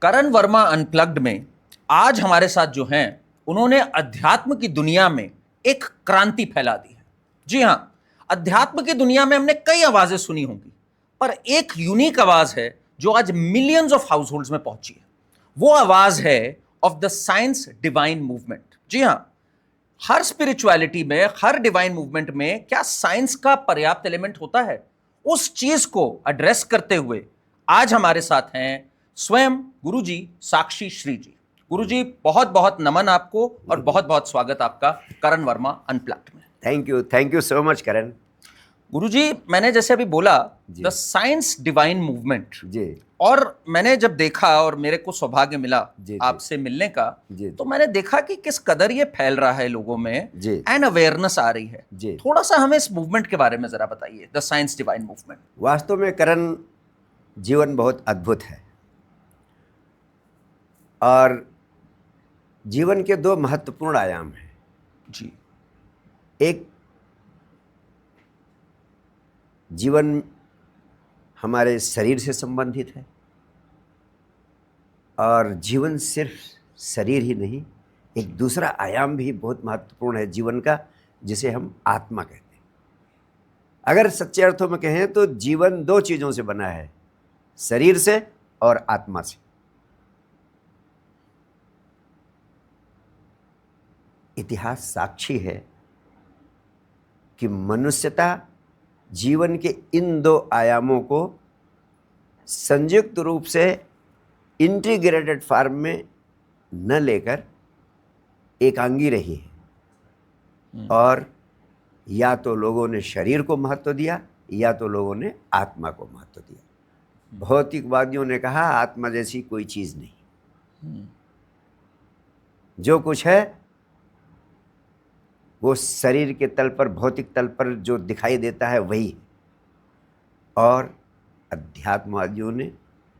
करण Verma unplugged में आज हमारे साथ जो हैं उन्होंने अध्यात्म की दुनिया में एक क्रांति फैला दी है। जी हां, अध्यात्म की दुनिया में हमने कई आवाजें सुनी होंगी, पर एक यूनिक आवाज है जो आज मिलियंस ऑफ हाउस होल्ड्स में पहुंची है। वो आवाज है of the science divine movement. जी हां, हर स्पिरिचुअलिटी में, हर डिवाइन मूवमेंट में क्या साइंस का पर्याप्त एलिमेंट होता है? उस चीज को एड्रेस करते हुए आज हमारे साथ हैं स्वयं गुरुजी साक्षी श्री जी। गुरुजी, बहुत बहुत नमन आपको और बहुत बहुत स्वागत आपका करण वर्मा अनप्लग्ड में। थैंक यू सो मच करण गुरुजी, मैंने जैसे अभी बोला जी। द साइंस डिवाइन मूवमेंट जी। और मैंने जब देखा और मेरे को सौभाग्य मिला जी, जी। आपसे मिलने का, जी, तो मैंने देखा कि किस कदर ये फैल रहा है लोगों में जी। एंड अवेयरनेस आ रही है। जी। थोड़ा सा हमें इस मूवमेंट के बारे में जरा बताइए, द साइंस डिवाइन मूवमेंट। वास्तव में करण, जीवन बहुत अद्भुत है और जीवन के दो महत्वपूर्ण आयाम हैं। जी। एक, जीवन हमारे शरीर से संबंधित है और जीवन सिर्फ शरीर ही नहीं, एक दूसरा आयाम भी बहुत महत्वपूर्ण है जीवन का, जिसे हम आत्मा कहते हैं। अगर सच्चे अर्थों में कहें तो जीवन दो चीजों से बना है, शरीर से और आत्मा से। इतिहास साक्षी है कि मनुष्यता जीवन के इन दो आयामों को संयुक्त रूप से इंटीग्रेटेड फॉर्म में न लेकर एकांगी रही है, और या तो लोगों ने शरीर को महत्व दिया या तो लोगों ने आत्मा को महत्व दिया। भौतिकवादियों ने कहा आत्मा जैसी कोई चीज नहीं, जो कुछ है वो शरीर के तल पर, भौतिक तल पर जो दिखाई देता है वही है। और अध्यात्मवादियों ने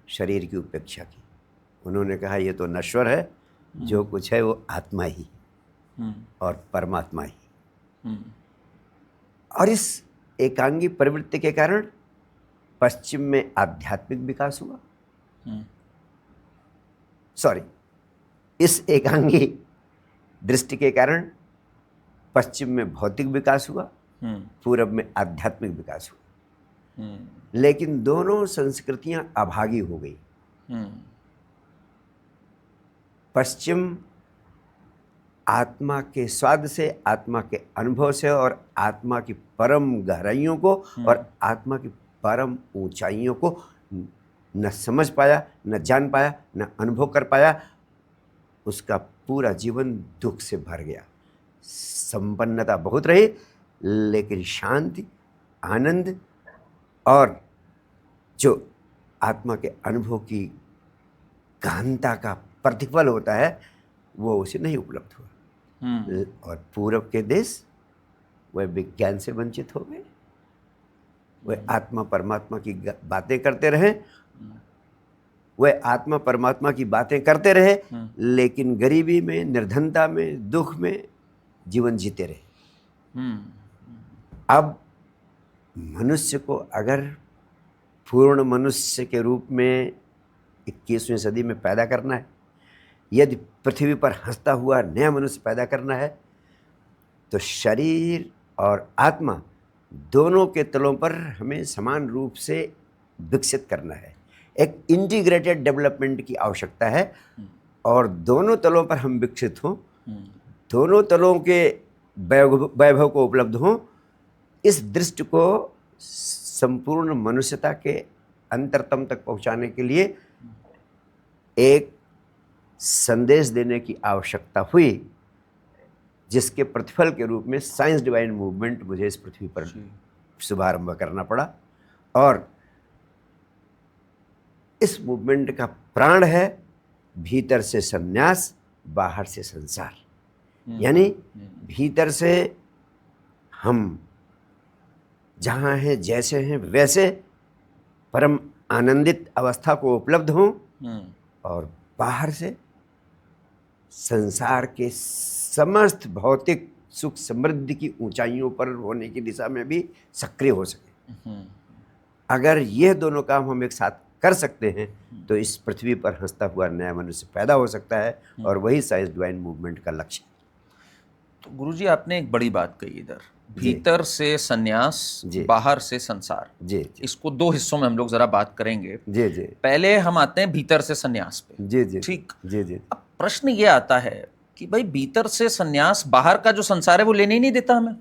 शरीर की उपेक्षा की। उन्होंने कहा ये तो नश्वर है, जो कुछ है वो आत्मा ही और परमात्मा ही। और इस एकांगी प्रवृत्ति के कारण पश्चिम में आध्यात्मिक विकास हुआ, इस एकांगी दृष्टि के कारण पश्चिम में भौतिक विकास हुआ, पूरब में आध्यात्मिक विकास हुआ। लेकिन दोनों संस्कृतियां अभागी हो गई। पश्चिम आत्मा के स्वाद से, आत्मा के अनुभव से और आत्मा की परम गहराइयों को और आत्मा की परम ऊंचाइयों को न समझ पाया, न जान पाया, न अनुभव कर पाया। उसका पूरा जीवन दुख से भर गया। संपन्नता बहुत रही, लेकिन शांति, आनंद और जो आत्मा के अनुभव की गहनता का प्रतिफल होता है वो उसे नहीं उपलब्ध हुआ। और पूरब के देश वह विज्ञान से वंचित हो गए। वह आत्मा परमात्मा की बातें करते रहे, लेकिन गरीबी में, निर्धनता में, दुख में जीवन जीते रहे। अब मनुष्य को अगर पूर्ण मनुष्य के रूप में 21वीं सदी में पैदा करना है, यदि पृथ्वी पर हंसता हुआ नया मनुष्य पैदा करना है, तो शरीर और आत्मा दोनों के तलों पर हमें समान रूप से विकसित करना है। एक इंटीग्रेटेड डेवलपमेंट की आवश्यकता है और दोनों तलों पर हम विकसित हों, दोनों तलों के वैभव को उपलब्ध हों। इस दृष्टि को संपूर्ण मनुष्यता के अंतरतम तक पहुंचाने के लिए एक संदेश देने की आवश्यकता हुई, जिसके प्रतिफल के रूप में साइंस डिवाइन मूवमेंट मुझे इस पृथ्वी पर शुभारंभ करना पड़ा। और इस मूवमेंट का प्राण है भीतर से संन्यास, बाहर से संसार। यानी भीतर से हम जहाँ हैं, जैसे हैं वैसे परम आनंदित अवस्था को उपलब्ध हों, और बाहर से संसार के समस्त भौतिक सुख समृद्धि की ऊंचाइयों पर होने की दिशा में भी सक्रिय हो सके। अगर ये दोनों काम हम एक साथ कर सकते हैं तो इस पृथ्वी पर हंसता हुआ नया मनुष्य पैदा हो सकता है, और वही साइंस डिवाइन मूवमेंट का लक्ष्य है। तो गुरुजी आपने एक बड़ी बात कही इधर, जी। भीतर से सन्यास, जी। बाहर से संसार। जी जी इसको दो हिस्सों में हम लोग जरा बात करेंगे। जी जी पहले हम आते हैं भीतर से सन्यास पे। जी जी ठीक। जी जी अब प्रश्न ये आता है कि भाई भीतर से सन्यास, बाहर का जो संसार है वो लेने ही नहीं देता हमें।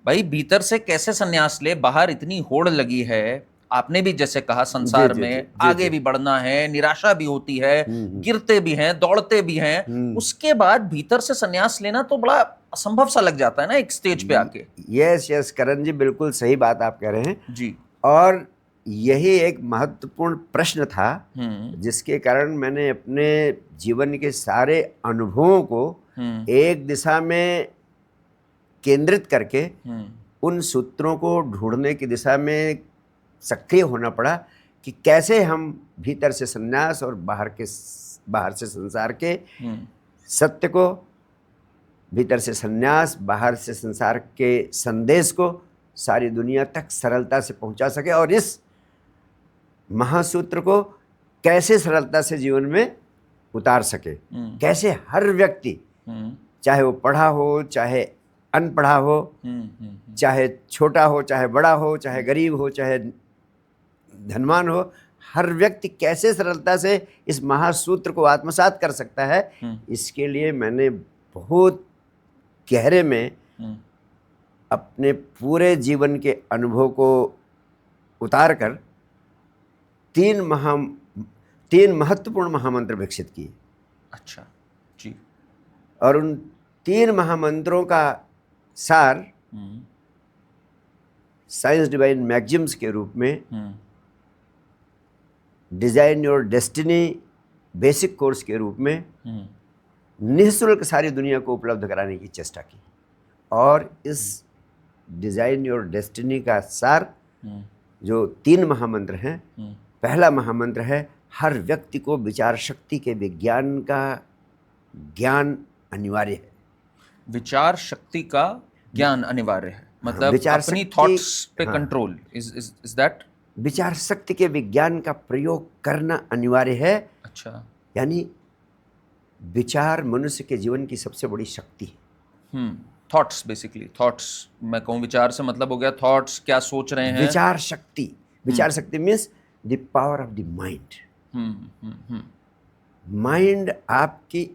भाई भीतर से कैसे सन्यास ले, बाहर इतनी होड़ लगी है। आपने भी जैसे कहा जी संसार जी जी में जी आगे जी भी बढ़ना है, निराशा भी होती है, गिरते भी हैं, दौड़ते भी हैं, उसके बाद भीतर से सन्यास लेना तो बड़ा असंभव सा लग जाता है ना एक स्टेज पे आके। यस यस करण जी, बिल्कुल सही बात आप कह रहे हैं। जी। और यही एक महत्वपूर्ण प्रश्न था जिसके कारण मैंने अपने जीवन के सारे अनुभवों को एक दिशा में केंद्रित करके उन सूत्रों को ढूंढने की दिशा में सक्रिय होना पड़ा कि कैसे हम भीतर से संन्यास और बाहर से संसार के सत्य को, भीतर से संन्यास बाहर से संसार के संदेश को सारी दुनिया तक सरलता से पहुंचा सके, और इस महासूत्र को कैसे सरलता से जीवन में उतार सके। कैसे हर व्यक्ति, चाहे वो पढ़ा हो चाहे अनपढ़ा हो, चाहे छोटा हो चाहे बड़ा हो, चाहे गरीब हो चाहे धनवान हो, हर व्यक्ति कैसे सरलता से इस महासूत्र को आत्मसात कर सकता है, इसके लिए मैंने बहुत गहरे में अपने पूरे जीवन के अनुभव को उतार कर तीन महत्वपूर्ण महामंत्र विकसित किए। अच्छा जी। और उन 3 महामंत्रों का सार साइंस डिवाइन मैगजिम्स के रूप में design your destiny basic course के रूप में निःशुल्क सारी दुनिया को उपलब्ध कराने की चेष्टा की। और इस डिजाइन योर डेस्टिनी का सार जो 3 महामंत्र हैं, पहला महामंत्र है हर व्यक्ति को विचार शक्ति के विज्ञान का ज्ञान अनिवार्य है। विचार शक्ति का ज्ञान अनिवार्य है, मतलब अपनी थॉट्स पे कंट्रोल, इज दैट? विचार शक्ति के विज्ञान का प्रयोग करना अनिवार्य है। अच्छा। यानी विचार मनुष्य के जीवन की सबसे बड़ी शक्ति है। थॉट्स, बेसिकली थॉट्स, मैं कहूँ विचार से मतलब हो गया थॉट्स, क्या सोच रहे हैं। विचार शक्ति means the power of the mind. Mind आपकी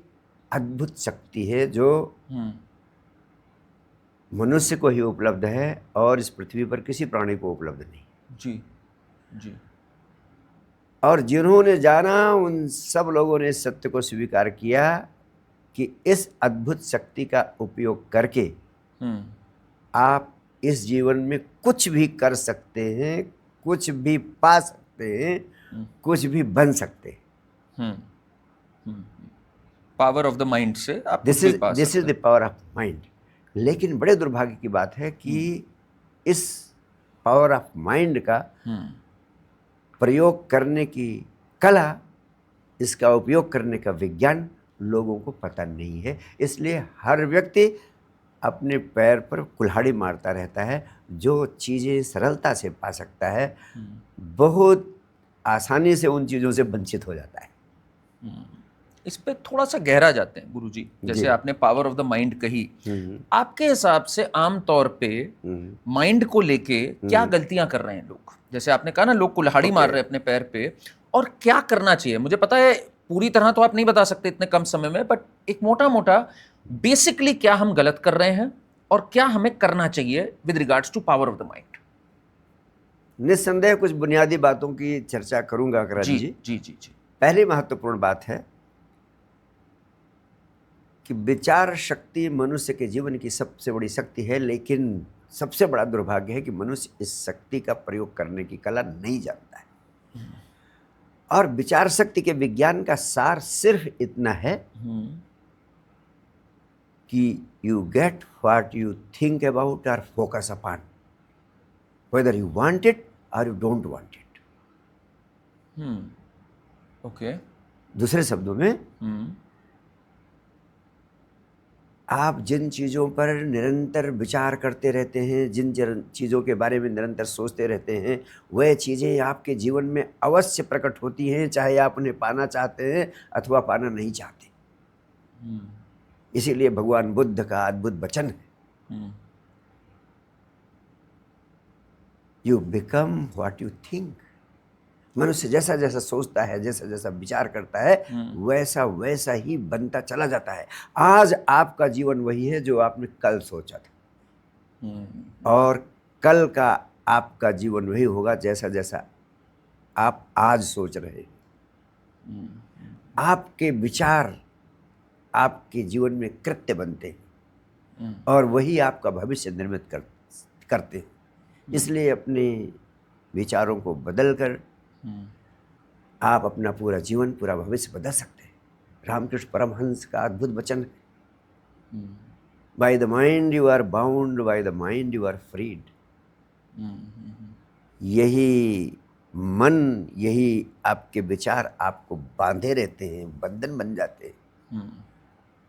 अद्भुत शक्ति है जो मनुष्य को ही उपलब्ध है और इस पृथ्वी पर किसी प्राणी को उपलब्ध नहीं। जी जी। और जिन्होंने जाना उन सब लोगों ने सत्य को स्वीकार किया कि इस अद्भुत शक्ति का उपयोग करके आप इस जीवन में कुछ भी कर सकते हैं, कुछ भी पा सकते हैं, कुछ भी बन सकते हैं। पावर ऑफ द माइंड से आप this is the power of mind. लेकिन बड़े दुर्भाग्य की बात है कि इस पावर ऑफ माइंड का प्रयोग करने की कला, इसका उपयोग करने का विज्ञान लोगों को पता नहीं है। इसलिए हर व्यक्ति अपने पैर पर कुल्हाड़ी मारता रहता है। जो चीज़ें सरलता से पा सकता है बहुत आसानी से उन चीज़ों से वंचित हो जाता है। इस पे थोड़ा सा गहरा जाते हैं गुरुजी। जैसे आपने पावर ऑफ द माइंड कही, आपके हिसाब से आम तौर पे माइंड को लेके क्या गलतियां कर रहे हैं लोग? जैसे आपने कहा ना, लोग कुल्हाड़ी मार रहे हैं अपने पैर पे, और क्या करना चाहिए? मुझे पता है पूरी तरह तो आप नहीं बता सकते इतने कम समय में, बट एक मोटा मोटा बेसिकली क्या हम गलत कर रहे हैं और क्या हमें करना चाहिए with regards to power of the mind? निस्संदेह कुछ बुनियादी बातों की चर्चा करूंगा करण जी। जी जी जी जी। पहली महत्वपूर्ण बात है कि विचार शक्ति मनुष्य के जीवन की सबसे बड़ी शक्ति है, लेकिन सबसे बड़ा दुर्भाग्य है कि मनुष्य इस शक्ति का प्रयोग करने की कला नहीं जानता है। और विचार शक्ति के विज्ञान का सार सिर्फ इतना है कि you get what you think about और focus upon, whether you want it और you don't want it. Okay. दूसरे शब्दों में आप जिन चीज़ों पर निरंतर विचार करते रहते हैं, जिन चीज़ों के बारे में निरंतर सोचते रहते हैं, वह चीज़ें आपके जीवन में अवश्य प्रकट होती हैं, चाहे आप उन्हें पाना चाहते हैं अथवा पाना नहीं चाहते। इसीलिए भगवान बुद्ध का अद्भुत वचन है, you become what you think. मनुष्य जैसा जैसा सोचता है, जैसा जैसा विचार करता है, वैसा वैसा ही बनता चला जाता है। आज आपका जीवन वही है जो आपने कल सोचा था, और कल का आपका जीवन वही होगा जैसा जैसा आप आज सोच रहे हैं। आपके विचार आपके जीवन में कृत्य बनते हैं और वही आपका भविष्य निर्मित करते हैं। इसलिए अपने विचारों को बदलकर आप अपना पूरा जीवन, पूरा भविष्य बदल सकते हैं। रामकृष्ण परमहंस का अद्भुत वचन है, by the mind you are bound, by the mind you are freed. यही मन, यही आपके विचार आपको बांधे रहते हैं, बंधन बन जाते हैं,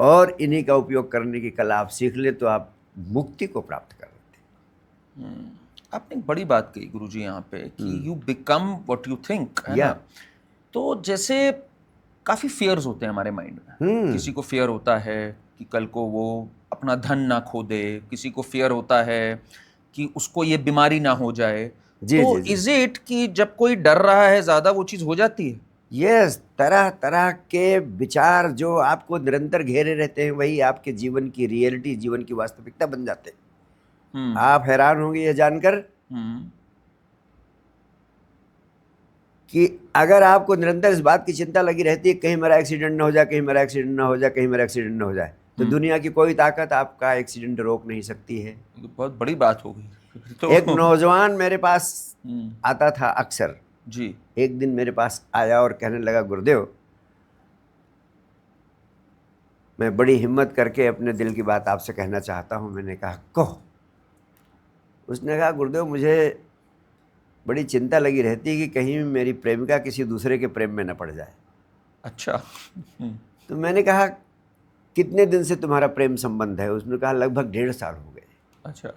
और इन्हीं का उपयोग करने की कला आप सीख ले तो आप मुक्ति को प्राप्त कर लेते हैं। आपने एक बड़ी बात कही गुरुजी यहाँ पे कि you become what you think, है ना? तो जैसे काफी फियर्स होते हैं हमारे माइंड में। किसी को फियर होता है कि कल को वो अपना धन ना खो दे, किसी को फियर होता है कि उसको ये बीमारी ना हो जाए। तो इज इट कि जब कोई डर रहा है ज्यादा वो चीज हो जाती है? यस, तरह तरह के विचार जो आपको निरंतर घेरे रहते हैं वही आपके जीवन की रियलिटी, जीवन की वास्तविकता बन जाते हैं। आप हैरान होंगे यह जानकर कि अगर आपको निरंतर इस बात की चिंता लगी रहती है कहीं मेरा एक्सीडेंट ना हो जाए, कहीं मेरा एक्सीडेंट ना हो जाए, कहीं मेरा एक्सीडेंट ना हो जाए, तो दुनिया की कोई ताकत आपका एक्सीडेंट रोक नहीं सकती है। बहुत बड़ी बात हो गई। तो एक नौजवान मेरे पास आता था अक्सर जी। एक दिन मेरे पास आया और कहने लगा, गुरुदेव मैं बड़ी हिम्मत करके अपने दिल की बात आपसे कहना चाहता हूँ। मैंने कहा कहो। उसने कहा, गुरुदेव मुझे बड़ी चिंता लगी रहती है कि कहीं मेरी प्रेमिका किसी दूसरे के प्रेम में न पड़ जाए। अच्छा। तो मैंने कहा कितने दिन से तुम्हारा प्रेम संबंध है? उसने कहा लगभग 1.5 साल हो गए। अच्छा।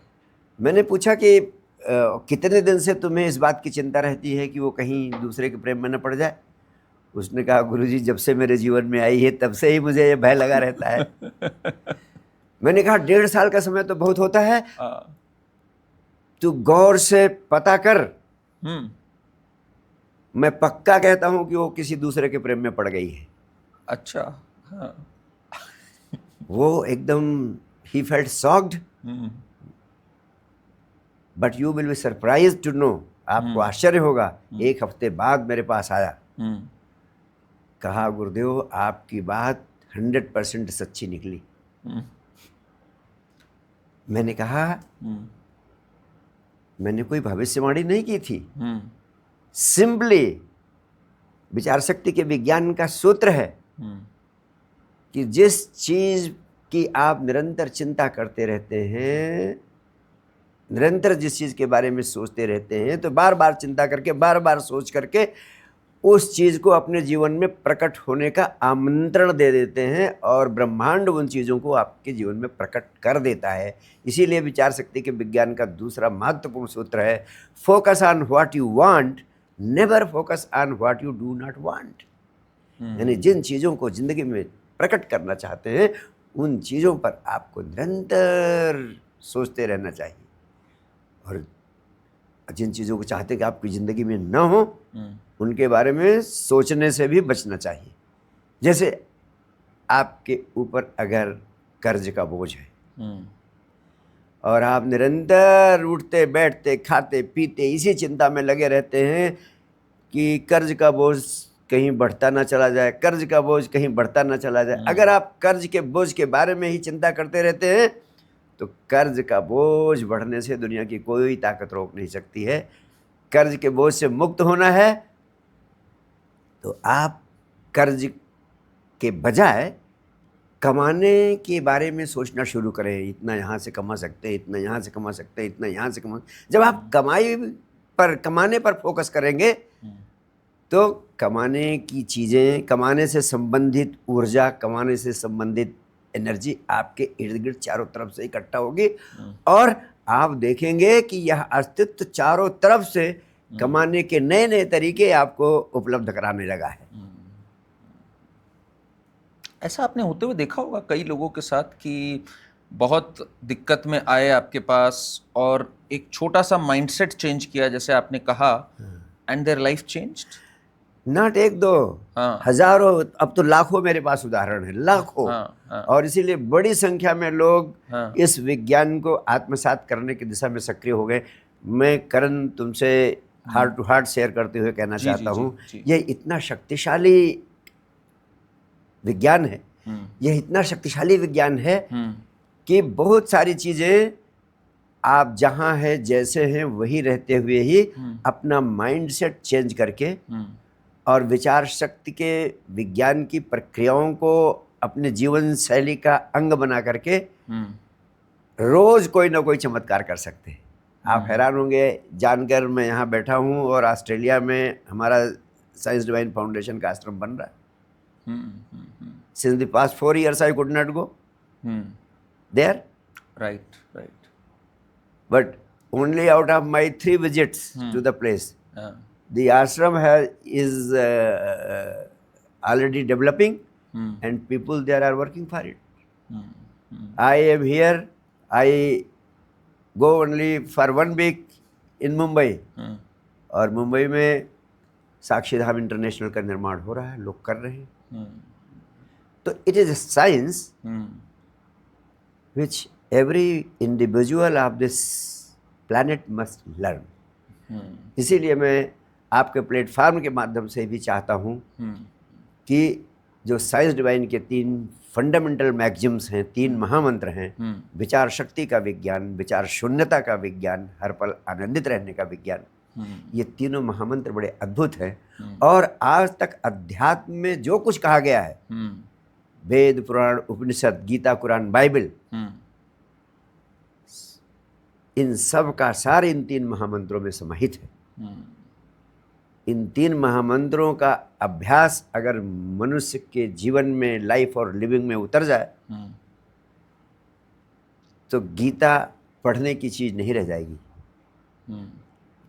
मैंने पूछा कि कितने दिन से तुम्हें इस बात की चिंता रहती है कि वो कहीं दूसरे के प्रेम में न पड़ जाए? उसने कहा, गुरुजी जब से मेरे जीवन में आई है तब से ही मुझे ये भय लगा रहता है। मैंने कहा 1.5 साल का समय तो बहुत होता है, तू गौर से पता कर। मैं पक्का कहता हूं कि वो किसी दूसरे के प्रेम में पड़ गई है। अच्छा। हाँ। वो एकदम he felt shocked, but you will be surprised to know, आपको आश्चर्य होगा। 1 हफ्ते बाद मेरे पास आया, कहा गुरुदेव आपकी बात 100% सच्ची निकली। मैंने कहा मैंने कोई भविष्यवाणी नहीं की थी, सिंपली विचार शक्ति के विज्ञान का सूत्र है कि जिस चीज की आप निरंतर चिंता करते रहते हैं, निरंतर जिस चीज के बारे में सोचते रहते हैं, तो बार बार चिंता करके, बार बार सोच करके उस चीज को अपने जीवन में प्रकट होने का आमंत्रण दे देते हैं और ब्रह्मांड उन चीजों को आपके जीवन में प्रकट कर देता है। इसीलिए विचार शक्ति के विज्ञान का दूसरा महत्वपूर्ण सूत्र है, focus on what you want, never focus on what you do not want. यानी जिन चीजों को जिंदगी में प्रकट करना चाहते हैं उन चीजों पर आपको निरंतर सोचते रहना चाहिए, और जिन चीजों को चाहते कि आपकी जिंदगी में न हो उनके बारे में सोचने से भी बचना चाहिए। जैसे आपके ऊपर अगर कर्ज का बोझ है और आप निरंतर उठते बैठते खाते पीते इसी चिंता में लगे रहते हैं कि कर्ज का बोझ कहीं बढ़ता ना चला जाए, कर्ज का बोझ कहीं बढ़ता ना चला जाए। अगर आप कर्ज के बोझ के बारे में ही चिंता करते रहते हैं तो कर्ज का बोझ बढ़ने से दुनिया की कोई ताकत रोक नहीं सकती है। कर्ज के बोझ से मुक्त होना है तो आप कर्ज के बजाय कमाने के बारे में सोचना शुरू करें। इतना यहाँ से कमा सकते हैं, इतना यहाँ से कमा सकते हैं, इतना यहाँ से कमा। जब आप कमाने पर फोकस करेंगे तो कमाने की चीज़ें, कमाने से संबंधित ऊर्जा, कमाने से संबंधित एनर्जी आपके इर्द गिर्द चारों तरफ से इकट्ठा होगी और आप देखेंगे कि यह अस्तित्व चारों तरफ से कमाने के नए नए तरीके आपको उपलब्ध कराने लगा है। ऐसा आपने होते हुए देखा होगा कई लोगों के साथ कि बहुत दिक्कत में आए आपके पास और एक छोटा सा माइंडसेट चेंज किया, जैसे आपने कहा, and their life changed. Not एक दो, हाँ। हजारों, अब तो लाखों मेरे पास उदाहरण है, लाखों। हाँ। और इसीलिए बड़ी संख्या में लोग हाँ। इस विज्ञान को आत्मसात करने की दिशा में सक्रिय हो गए। मैं करण तुमसे हार्ट टू हार्ट शेयर करते हुए कहना चाहता हूँ, ये इतना शक्तिशाली विज्ञान है, यह इतना शक्तिशाली विज्ञान है कि बहुत सारी चीजें आप जहाँ है जैसे हैं वही रहते हुए ही अपना माइंडसेट चेंज करके और विचार शक्ति के विज्ञान की प्रक्रियाओं को अपने जीवन शैली का अंग बना करके रोज कोई ना कोई चमत्कार कर सकते हैं। आप हैरान होंगे जानकर, मैं यहाँ बैठा हूँ और ऑस्ट्रेलिया में हमारा साइंस डिवाइन फाउंडेशन का आश्रम बन रहा है। Since the past 4 years I could not go there. Right. But only out of my 3 visits to the place, the ashram is already developing and people there are working for it. I am here, I go only for 1 week in Mumbai और मुंबई में साक्षी धाम international का निर्माण हो रहा है, लोग कर रहे हैं। तो it is a science which every individual of this planet must learn. इसीलिए मैं आपके प्लेटफॉर्म के माध्यम से भी चाहता हूँ कि जो साइंस डिवाइन के 3 फंडामेंटल मैक्सिम्स हैं, 3 महामंत्र हैं, विचार शक्ति का विज्ञान, विचार शून्यता का विज्ञान, हर पल आनंदित रहने का विज्ञान, ये तीनों महामंत्र बड़े अद्भुत हैं। और आज तक अध्यात्म में जो कुछ कहा गया है, वेद, पुराण, उपनिषद, गीता, कुरान, बाइबल, इन सब का सार इन 3 महामंत्रों में समाहित है। इन 3 महामंत्रों का अभ्यास अगर मनुष्य के जीवन में, लाइफ और लिविंग में उतर जाए तो गीता पढ़ने की चीज नहीं रह जाएगी।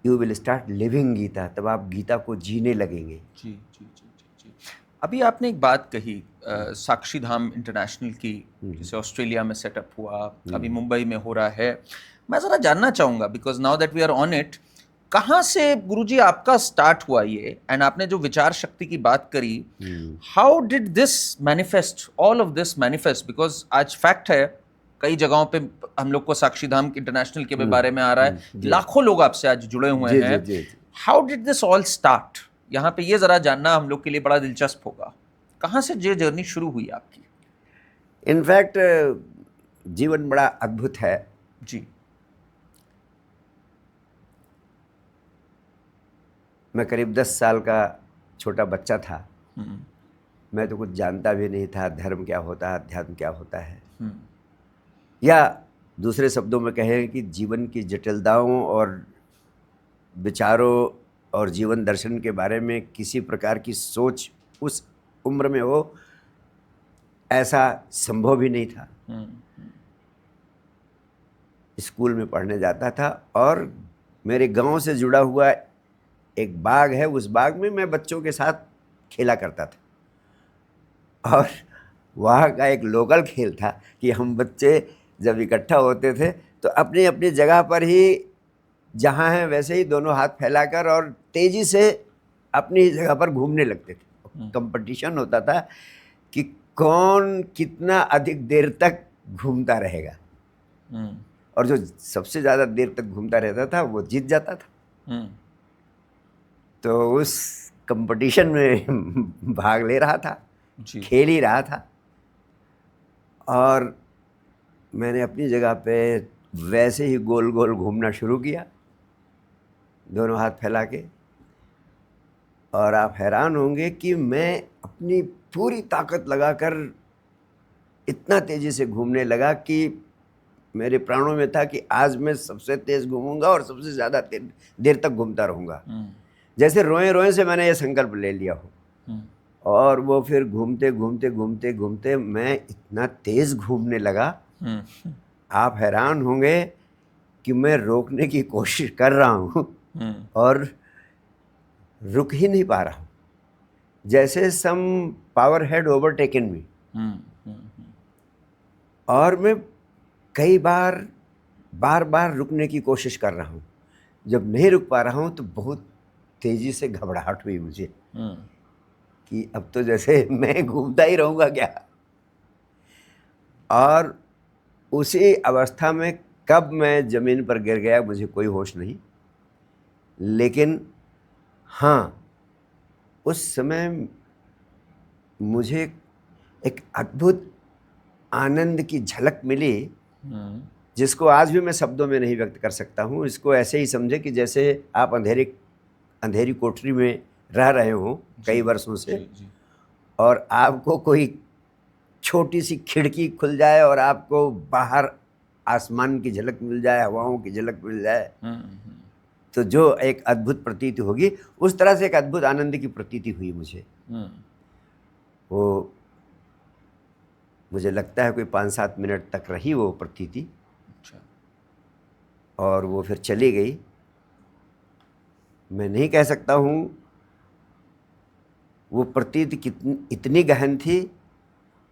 You will start living Gita, तब आप गीता को जीने लगेंगे। जी। अभी आपने एक बात कही साक्षी धाम इंटरनेशनल की, जिसे ऑस्ट्रेलिया में सेटअप हुआ, अभी मुंबई में हो रहा है। मैं ज़रा जानना चाहूँगा, because now that we are on it, कहाँ से गुरुजी आपका स्टार्ट हुआ ये, एंड आपने जो विचार शक्ति की बात करी, how did this manifest, all of this manifest? Because आज फैक्ट है कई जगहों पे हम लोग को साक्षी धाम इंटरनेशनल के बारे में आ रहा है, लाखों लोग आपसे आज जुड़े हुए हैं। How did this all start? यहाँ पे ये जरा जानना हम लोग के लिए बड़ा दिलचस्प होगा, कहाँ से ये जर्नी शुरू हुई आपकी? इनफैक्ट जीवन बड़ा अद्भुत है जी। मैं करीब 10 साल का छोटा बच्चा था। मैं तो कुछ जानता भी नहीं था, धर्म क्या होता है, अध्यात्म क्या होता है, या दूसरे शब्दों में कहें कि जीवन की जटिलताओं और विचारों और जीवन दर्शन के बारे में किसी प्रकार की सोच उस उम्र में हो, ऐसा संभव भी नहीं था। स्कूल में पढ़ने जाता था और मेरे गांव से जुड़ा हुआ एक बाग है, उस बाग में मैं बच्चों के साथ खेला करता था। और वहाँ का एक लोकल खेल था कि हम बच्चे जब इकट्ठा होते थे तो अपनी अपनी जगह पर ही, जहाँ हैं वैसे ही दोनों हाथ फैलाकर और तेज़ी से अपनी जगह पर घूमने लगते थे। कंपटीशन होता था कि कौन कितना अधिक देर तक घूमता रहेगा, और जो सबसे ज़्यादा देर तक घूमता रहता था वो जीत जाता था। तो उस कंपटीशन में भाग ले रहा था, खेल ही रहा था, और मैंने अपनी जगह पे वैसे ही गोल गोल घूमना शुरू किया, दोनों हाथ फैला के। और आप हैरान होंगे कि मैं अपनी पूरी ताकत लगाकर इतना तेज़ी से घूमने लगा कि मेरे प्राणों में था कि आज मैं सबसे तेज़ घूमूंगा और सबसे ज़्यादा देर तक घूमता रहूँगा। जैसे रोए रोए से मैंने ये संकल्प ले लिया हो। और वो फिर घूमते घूमते घूमते घूमते मैं इतना तेज़ घूमने लगा, आप हैरान होंगे कि मैं रोकने की कोशिश कर रहा हूँ और रुक ही नहीं पा रहा हूँ, जैसे सम पावर हैड ओवरटेकन मी। और मैं कई बार बार बार रुकने की कोशिश कर रहा हूँ, जब नहीं रुक पा रहा हूँ तो बहुत तेज़ी से घबराहट हुई मुझे कि अब तो जैसे मैं घूमता ही रहूँगा क्या। और उसी अवस्था में कब मैं ज़मीन पर गिर गया मुझे कोई होश नहीं, लेकिन हाँ, उस समय मुझे एक अद्भुत आनंद की झलक मिली, जिसको आज भी मैं शब्दों में नहीं व्यक्त कर सकता हूँ। इसको ऐसे ही समझे कि जैसे आप अंधेरी कोठरी में रह रहे हो कई वर्षों से, और आपको कोई छोटी सी खिड़की खुल जाए और आपको बाहर आसमान की झलक मिल जाए, हवाओं की झलक मिल जाए, तो जो एक अद्भुत प्रतीति होगी, उस तरह से एक अद्भुत आनंद की प्रतीति हुई मुझे। वो मुझे लगता है कोई 5-7 मिनट तक रही वो प्रतीति, और वो फिर चली गई। मैं नहीं कह सकता हूँ वो प्रतीति कितनी इतनी गहन थी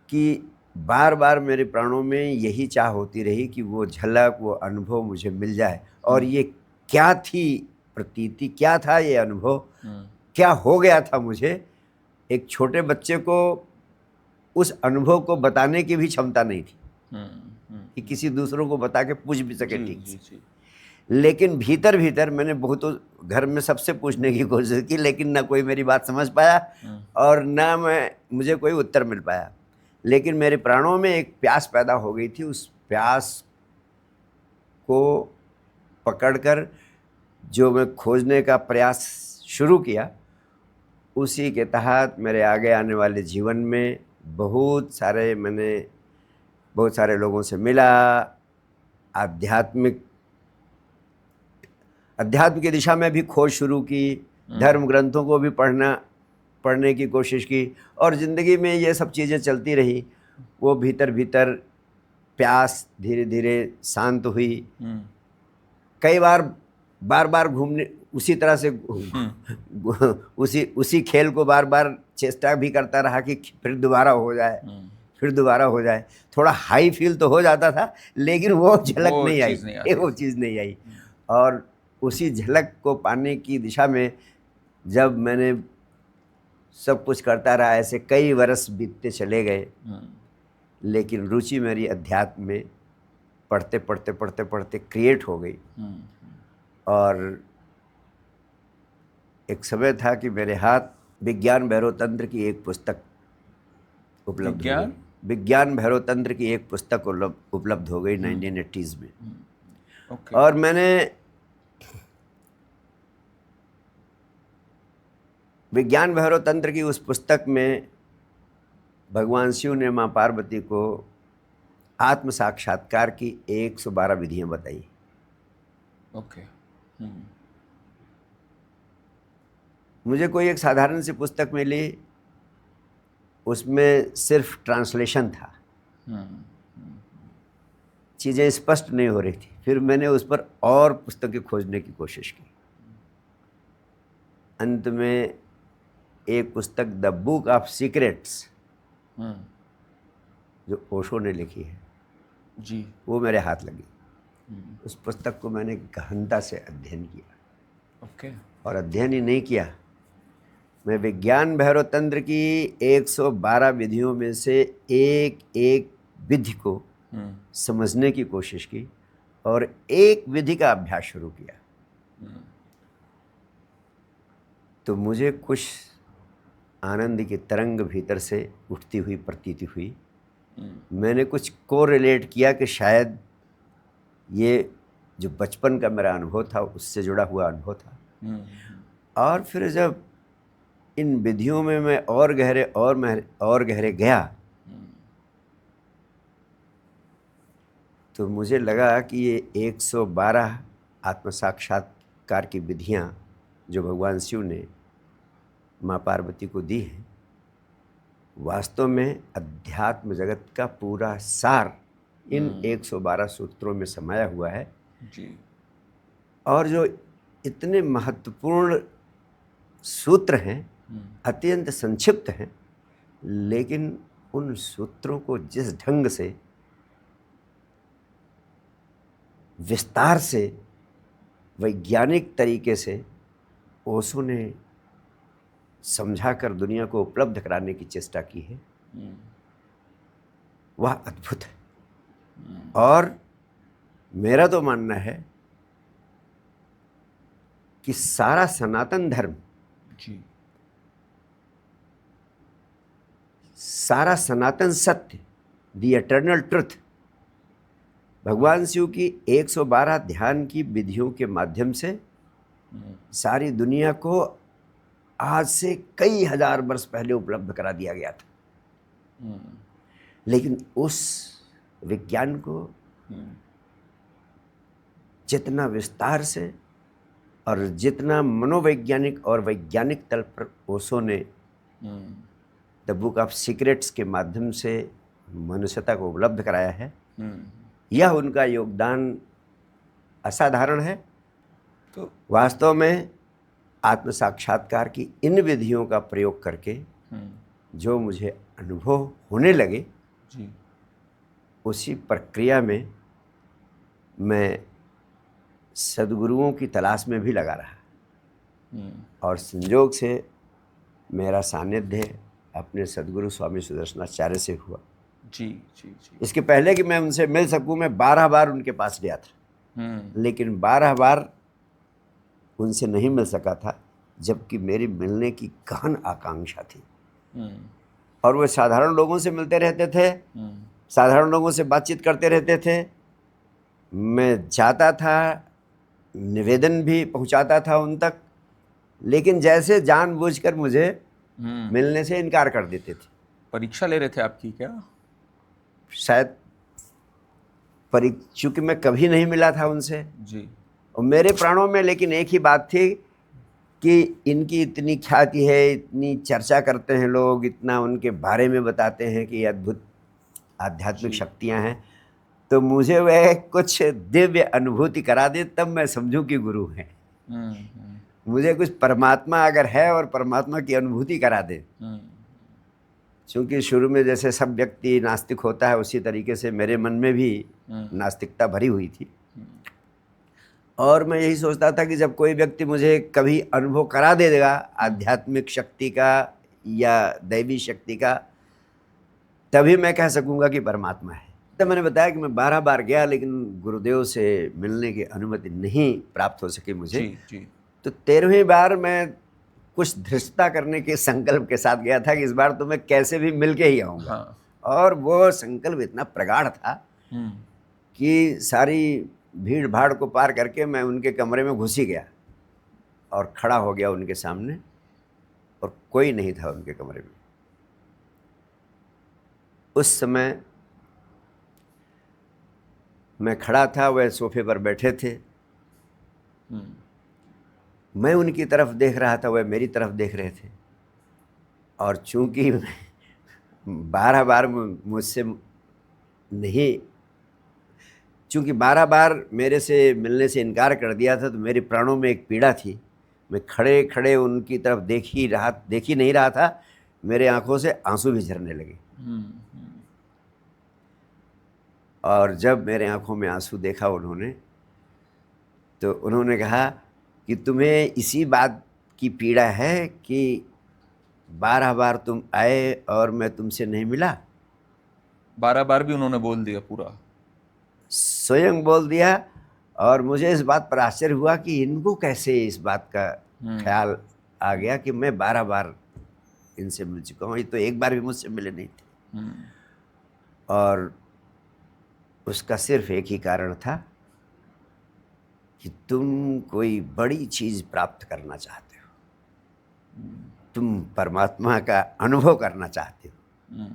कि बार बार मेरे प्राणों में यही चाह होती रही कि वो झलक, वो अनुभव मुझे मिल जाए। और ये क्या थी प्रतीति, क्या था ये अनुभव, क्या हो गया था मुझे, एक छोटे बच्चे को उस अनुभव को बताने की भी क्षमता नहीं थी कि किसी दूसरों को बता के पूछ भी सके ठीक से। लेकिन भीतर भीतर मैंने बहुत घर में सबसे पूछने की कोशिश की, लेकिन ना कोई मेरी बात समझ पाया और ना मुझे कोई उत्तर मिल पाया। लेकिन मेरे प्राणों में एक प्यास पैदा हो गई थी। उस प्यास को पकड़कर जो मैं खोजने का प्रयास शुरू किया, उसी के तहत मेरे आगे आने वाले जीवन में बहुत सारे लोगों से मिला, अध्यात्म की दिशा में भी खोज शुरू की, धर्म ग्रंथों को भी पढ़ने की कोशिश की, और ज़िंदगी में ये सब चीज़ें चलती रही। वो भीतर भीतर प्यास धीरे धीरे शांत हुई। कई बार घूमने उसी तरह से उसी खेल को बार बार चेष्टा भी करता रहा कि फिर दोबारा हो जाए। थोड़ा हाई फील तो हो जाता था, लेकिन वो झलक नहीं आई, वो चीज़ नहीं आई। और उसी झलक को पाने की दिशा में जब मैंने सब कुछ करता रहा, ऐसे कई वर्ष बीतते चले गए, लेकिन रुचि मेरी अध्यात्म में पढ़ते पढ़ते क्रिएट हो गई। और एक समय था कि मेरे हाथ विज्ञान भैरव तंत्र की एक पुस्तक उपलब्ध हो गई। विज्ञान भैरव तंत्र की एक पुस्तक उपलब्ध हो गई 1980s में। और मैंने विज्ञान भैरव तंत्र की उस पुस्तक में भगवान शिव ने माँ पार्वती को आत्म साक्षात्कार की 112 विधियां बताई। मुझे कोई एक साधारण सी पुस्तक मिली, उसमें सिर्फ ट्रांसलेशन था, चीज़ें स्पष्ट नहीं हो रही थी। फिर मैंने उस पर और पुस्तकें खोजने की कोशिश की। अंत में एक पुस्तक द बुक ऑफ सीक्रेट्स, जो ओशो ने लिखी है जी, वो मेरे हाथ लगी। उस पुस्तक को मैंने गहनता से अध्ययन किया। और अध्ययन ही नहीं किया, मैं विज्ञान भैरव तंत्र की 112 विधियों में से एक एक विधि को समझने की कोशिश की और एक विधि का अभ्यास शुरू किया। तो मुझे कुछ आनंद की तरंग भीतर से उठती हुई प्रतीति हुई। मैंने कुछ कोरिलेट किया कि शायद ये जो बचपन का मेरा अनुभव था उससे जुड़ा हुआ अनुभव था। और फिर जब इन विधियों में मैं और गहरे गया, तो मुझे लगा कि ये 112 आत्म साक्षात्कार की विधियाँ जो भगवान शिव ने माँ पार्वती को दी हैं, वास्तव में अध्यात्म जगत का पूरा सार इन 112 सूत्रों में समाया हुआ है जी। और जो इतने महत्वपूर्ण सूत्र हैं, अत्यंत संक्षिप्त हैं, लेकिन उन सूत्रों को जिस ढंग से विस्तार से वैज्ञानिक तरीके से ओशो ने समझाकर दुनिया को उपलब्ध कराने की चेष्टा की है, वह अद्भुत है। और मेरा तो मानना है कि सारा सनातन धर्म जी। सारा सनातन सत्य, द एटर्नल ट्रुथ, भगवान शिव की 112 ध्यान की विधियों के माध्यम से सारी दुनिया को आज से कई हजार वर्ष पहले उपलब्ध करा दिया गया था। लेकिन उस विज्ञान को जितना विस्तार से और जितना मनोवैज्ञानिक और वैज्ञानिक तल पर ओशो ने द बुक ऑफ सीक्रेट्स के माध्यम से मनुष्यता को उपलब्ध कराया है, यह उनका योगदान असाधारण है। तो वास्तव में आत्म साक्षात्कार की इन विधियों का प्रयोग करके जो मुझे अनुभव होने लगे जी। उसी प्रक्रिया में मैं सद्गुरुओं की तलाश में भी लगा रहा और संयोग से मेरा सानिध्य अपने सद्गुरु स्वामी सुदर्शनाचार्य से हुआ। जी जी जी। इसके पहले कि मैं उनसे मिल सकूं, मैं 12 बार उनके पास गया था, लेकिन 12 बार उनसे नहीं मिल सका था, जबकि मेरी मिलने की गहन आकांक्षा थी। और वो साधारण लोगों से मिलते रहते थे, साधारण लोगों से बातचीत करते रहते थे। मैं जाता था, निवेदन भी पहुंचाता था उन तक, लेकिन जैसे जानबूझकर मुझे मिलने से इनकार कर देते थे। परीक्षा ले रहे थे आपकी क्या? शायद चूंकि मैं कभी नहीं मिला था उनसे जी। और मेरे प्राणों में लेकिन एक ही बात थी कि इनकी इतनी ख्याति है, इतनी चर्चा करते हैं लोग, इतना उनके बारे में बताते हैं कि अद्भुत आध्यात्मिक शक्तियां हैं, तो मुझे वह कुछ दिव्य अनुभूति करा दे तब मैं समझूं कि गुरु हैं। मुझे कुछ परमात्मा अगर है और परमात्मा की अनुभूति करा दे। क्योंकि शुरू में जैसे सब व्यक्ति नास्तिक होता है, उसी तरीके से मेरे मन में भी नास्तिकता भरी हुई थी। और मैं यही सोचता था कि जब कोई व्यक्ति मुझे कभी अनुभव करा दे देगा आध्यात्मिक शक्ति का या दैवी शक्ति का, तभी मैं कह सकूंगा कि परमात्मा है। तो मैंने बताया कि मैं 12 बार गया, लेकिन गुरुदेव से मिलने की अनुमति नहीं प्राप्त हो सकी मुझे। जी। तो 13वीं बार मैं कुछ धृष्टता करने के संकल्प के साथ गया था कि इस बार तो मैं कैसे भी मिल के ही आऊँगा। और वो संकल्प इतना प्रगाढ़ था कि सारी भीड़ भाड़ को पार करके मैं उनके कमरे में घुस ही गया और खड़ा हो गया उनके सामने, और कोई नहीं था उनके कमरे में। उस समय मैं खड़ा था, वह सोफे पर बैठे थे, मैं उनकी तरफ देख रहा था, वह मेरी तरफ देख रहे थे। और चूंकि 12 बार मुझसे नहीं, चूंकि 12 बार मेरे से मिलने से इनकार कर दिया था, तो मेरे प्राणों में एक पीड़ा थी। मैं खड़े खड़े उनकी तरफ देख ही नहीं रहा था, मेरे आंखों से आंसू भी झरने लगे। और जब मेरे आंखों में आंसू देखा उन्होंने, तो उन्होंने कहा कि तुम्हें इसी बात की पीड़ा है कि 12 बार तुम आए और मैं तुमसे नहीं मिला। 12 बार भी उन्होंने बोल दिया, पूरा स्वयं बोल दिया। और मुझे इस बात पर आश्चर्य हुआ कि इनको कैसे इस बात का ख्याल आ गया कि मैं 12 बार इनसे मिल चुका हूँ, ये तो एक बार भी मुझसे मिले नहीं थे। और उसका सिर्फ एक ही कारण था कि तुम कोई बड़ी चीज प्राप्त करना चाहते हो, तुम परमात्मा का अनुभव करना चाहते हो।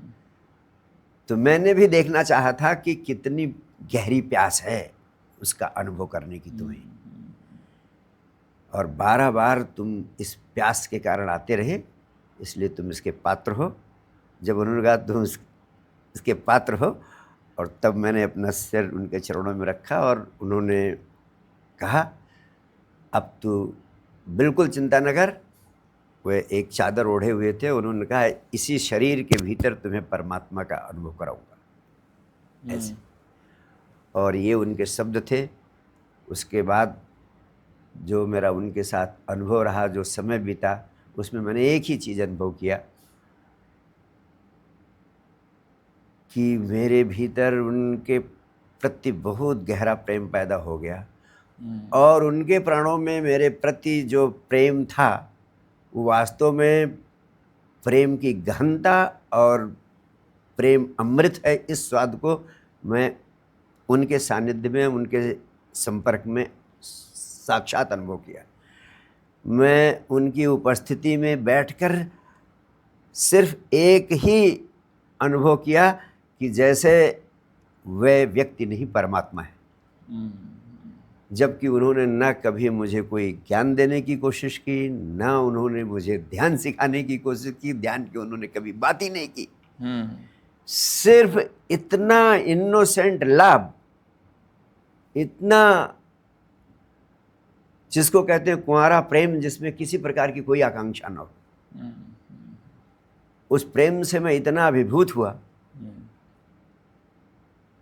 तो मैंने भी देखना चाहा था कि कितनी गहरी प्यास है उसका अनुभव करने की तुम्हें। और 12 बार तुम इस प्यास के कारण आते रहे, इसलिए तुम इसके पात्र हो। जब उन्होंने कहा तुम इसके पात्र हो, और तब मैंने अपना सिर उनके चरणों में रखा और उन्होंने कहा अब तू बिल्कुल चिंता न कर। वे एक चादर ओढ़े हुए थे, उन्होंने कहा इसी शरीर के भीतर तुम्हें परमात्मा का अनुभव कराऊंगा, ऐसे। और ये उनके शब्द थे। उसके बाद जो मेरा उनके साथ अनुभव रहा, जो समय बीता, उसमें मैंने एक ही चीज़ अनुभव किया कि मेरे भीतर उनके प्रति बहुत गहरा प्रेम पैदा हो गया, और उनके प्राणों में मेरे प्रति जो प्रेम था वो वास्तव में प्रेम की गहनता और प्रेम अमृत है। इस स्वाद को मैं उनके सानिध्य में, उनके संपर्क में साक्षात अनुभव किया। मैं उनकी उपस्थिति में बैठकर सिर्फ एक ही अनुभव किया कि जैसे वह व्यक्ति नहीं परमात्मा है। जबकि उन्होंने न कभी मुझे कोई ज्ञान देने की कोशिश की, न उन्होंने मुझे ध्यान सिखाने की कोशिश की, ध्यान की उन्होंने कभी बात ही नहीं की। सिर्फ इतना इनोसेंट लाभ, इतना जिसको कहते हैं कुंवारा प्रेम, जिसमें किसी प्रकार की कोई आकांक्षा न हो, उस प्रेम से मैं इतना अभिभूत हुआ।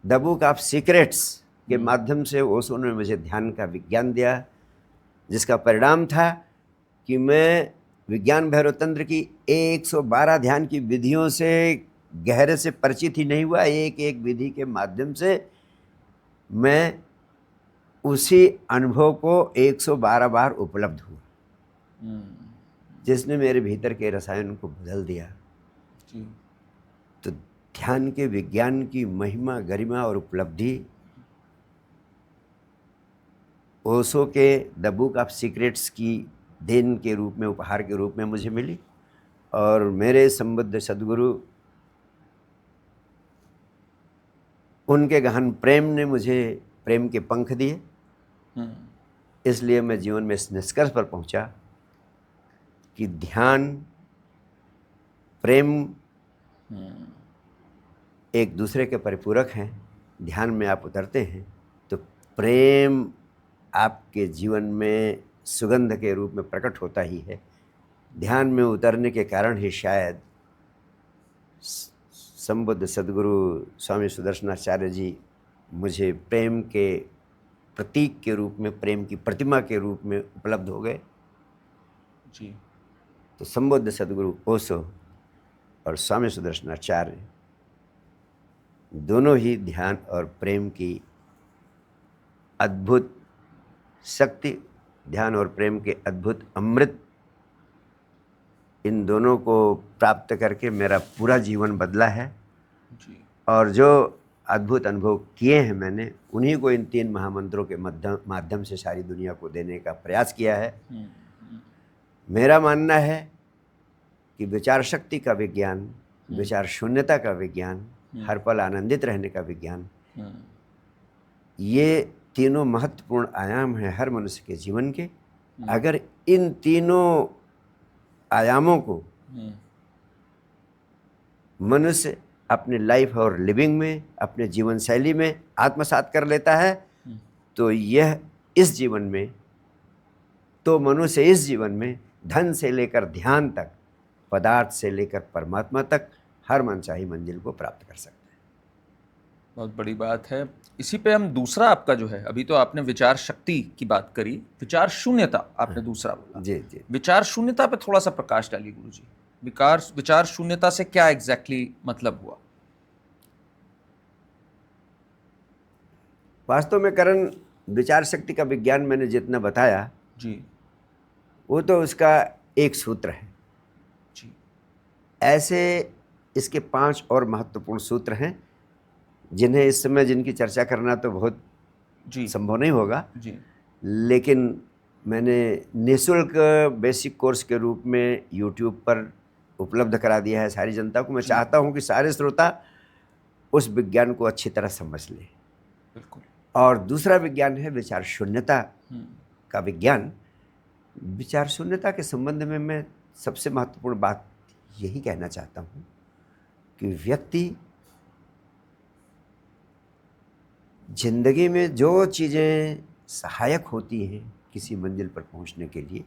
द बुक ऑफ सीक्रेट्स के माध्यम से ओशो ने मुझे ध्यान का विज्ञान दिया, जिसका परिणाम था कि मैं विज्ञान भैरव तंत्र की 112 ध्यान की विधियों से गहरे से परिचित ही नहीं हुआ। एक एक विधि के माध्यम से मैं उसी अनुभव को 112 बार उपलब्ध हुआ, जिसने मेरे भीतर के रसायन को बदल दिया। तो ध्यान के विज्ञान की महिमा, गरिमा और उपलब्धि ओशो के द बुक ऑफ सीक्रेट्स की देन के रूप में, उपहार के रूप में मुझे मिली। और मेरे संबद्ध सद्गुरु, उनके गहन प्रेम ने मुझे प्रेम के पंख दिए। इसलिए मैं जीवन में इस निष्कर्ष पर पहुंचा कि ध्यान, प्रेम एक दूसरे के परिपूरक हैं। ध्यान में आप उतरते हैं तो प्रेम आपके जीवन में सुगंध के रूप में प्रकट होता ही है। ध्यान में उतरने के कारण ही शायद संबुद्ध सद्गुरु स्वामी सुदर्शनाचार्य जी मुझे प्रेम के प्रतीक के रूप में, प्रेम की प्रतिमा के रूप में उपलब्ध हो गए जी। तो संबुद्ध सद्गुरु ओशो और स्वामी सुदर्शनाचार्य दोनों ही ध्यान और प्रेम की अद्भुत शक्ति, ध्यान और प्रेम के अद्भुत अमृत, इन दोनों को प्राप्त करके मेरा पूरा जीवन बदला है जी। और जो अद्भुत अनुभव किए हैं मैंने, उन्हीं को इन 3 महामंत्रों के माध्यम से सारी दुनिया को देने का प्रयास किया है। मेरा मानना है कि विचार शक्ति का विज्ञान, विचार शून्यता का विज्ञान, हर पल आनंदित रहने का विज्ञान, ये तीनों महत्वपूर्ण आयाम हैं हर मनुष्य के जीवन के। अगर इन तीनों आयामों को मनुष्य अपने लाइफ और लिविंग में, अपने जीवन शैली में आत्मसात कर लेता है, तो यह इस जीवन में, तो मनुष्य इस जीवन में धन से लेकर ध्यान तक, पदार्थ से लेकर परमात्मा तक हर मनचाही मंजिल को प्राप्त कर सकते हैं। बहुत बड़ी बात है। इसी पे हम दूसरा आपका जो है, अभी तो आपने विचार शक्ति की बात करी, विचार शून्यता आपने दूसरा बोला। जी जी। विचार शून्यता पे थोड़ा सा प्रकाश डालिए गुरुजी। विचार शून्यता से क्या एग्जैक्टली मतलब हुआ? वास्तव में करण, विचार शक्ति का विज्ञान मैंने जितना बताया जी, वो तो उसका एक सूत्र है जी। ऐसे इसके 5 और महत्वपूर्ण सूत्र हैं, जिन्हें इस समय जिनकी चर्चा करना तो बहुत संभव नहीं होगा जी। लेकिन मैंने निःशुल्क बेसिक कोर्स के रूप में YouTube पर उपलब्ध करा दिया है सारी जनता को। मैं चाहता हूं कि सारे श्रोता उस विज्ञान को अच्छी तरह समझ लें। बिल्कुल। और दूसरा विज्ञान है विचार शून्यता का विज्ञान। विचार शून्यता के संबंध में मैं सबसे महत्वपूर्ण बात यही कहना चाहता हूँ कि व्यक्ति जिंदगी में जो चीज़ें सहायक होती हैं किसी मंजिल पर पहुंचने के लिए,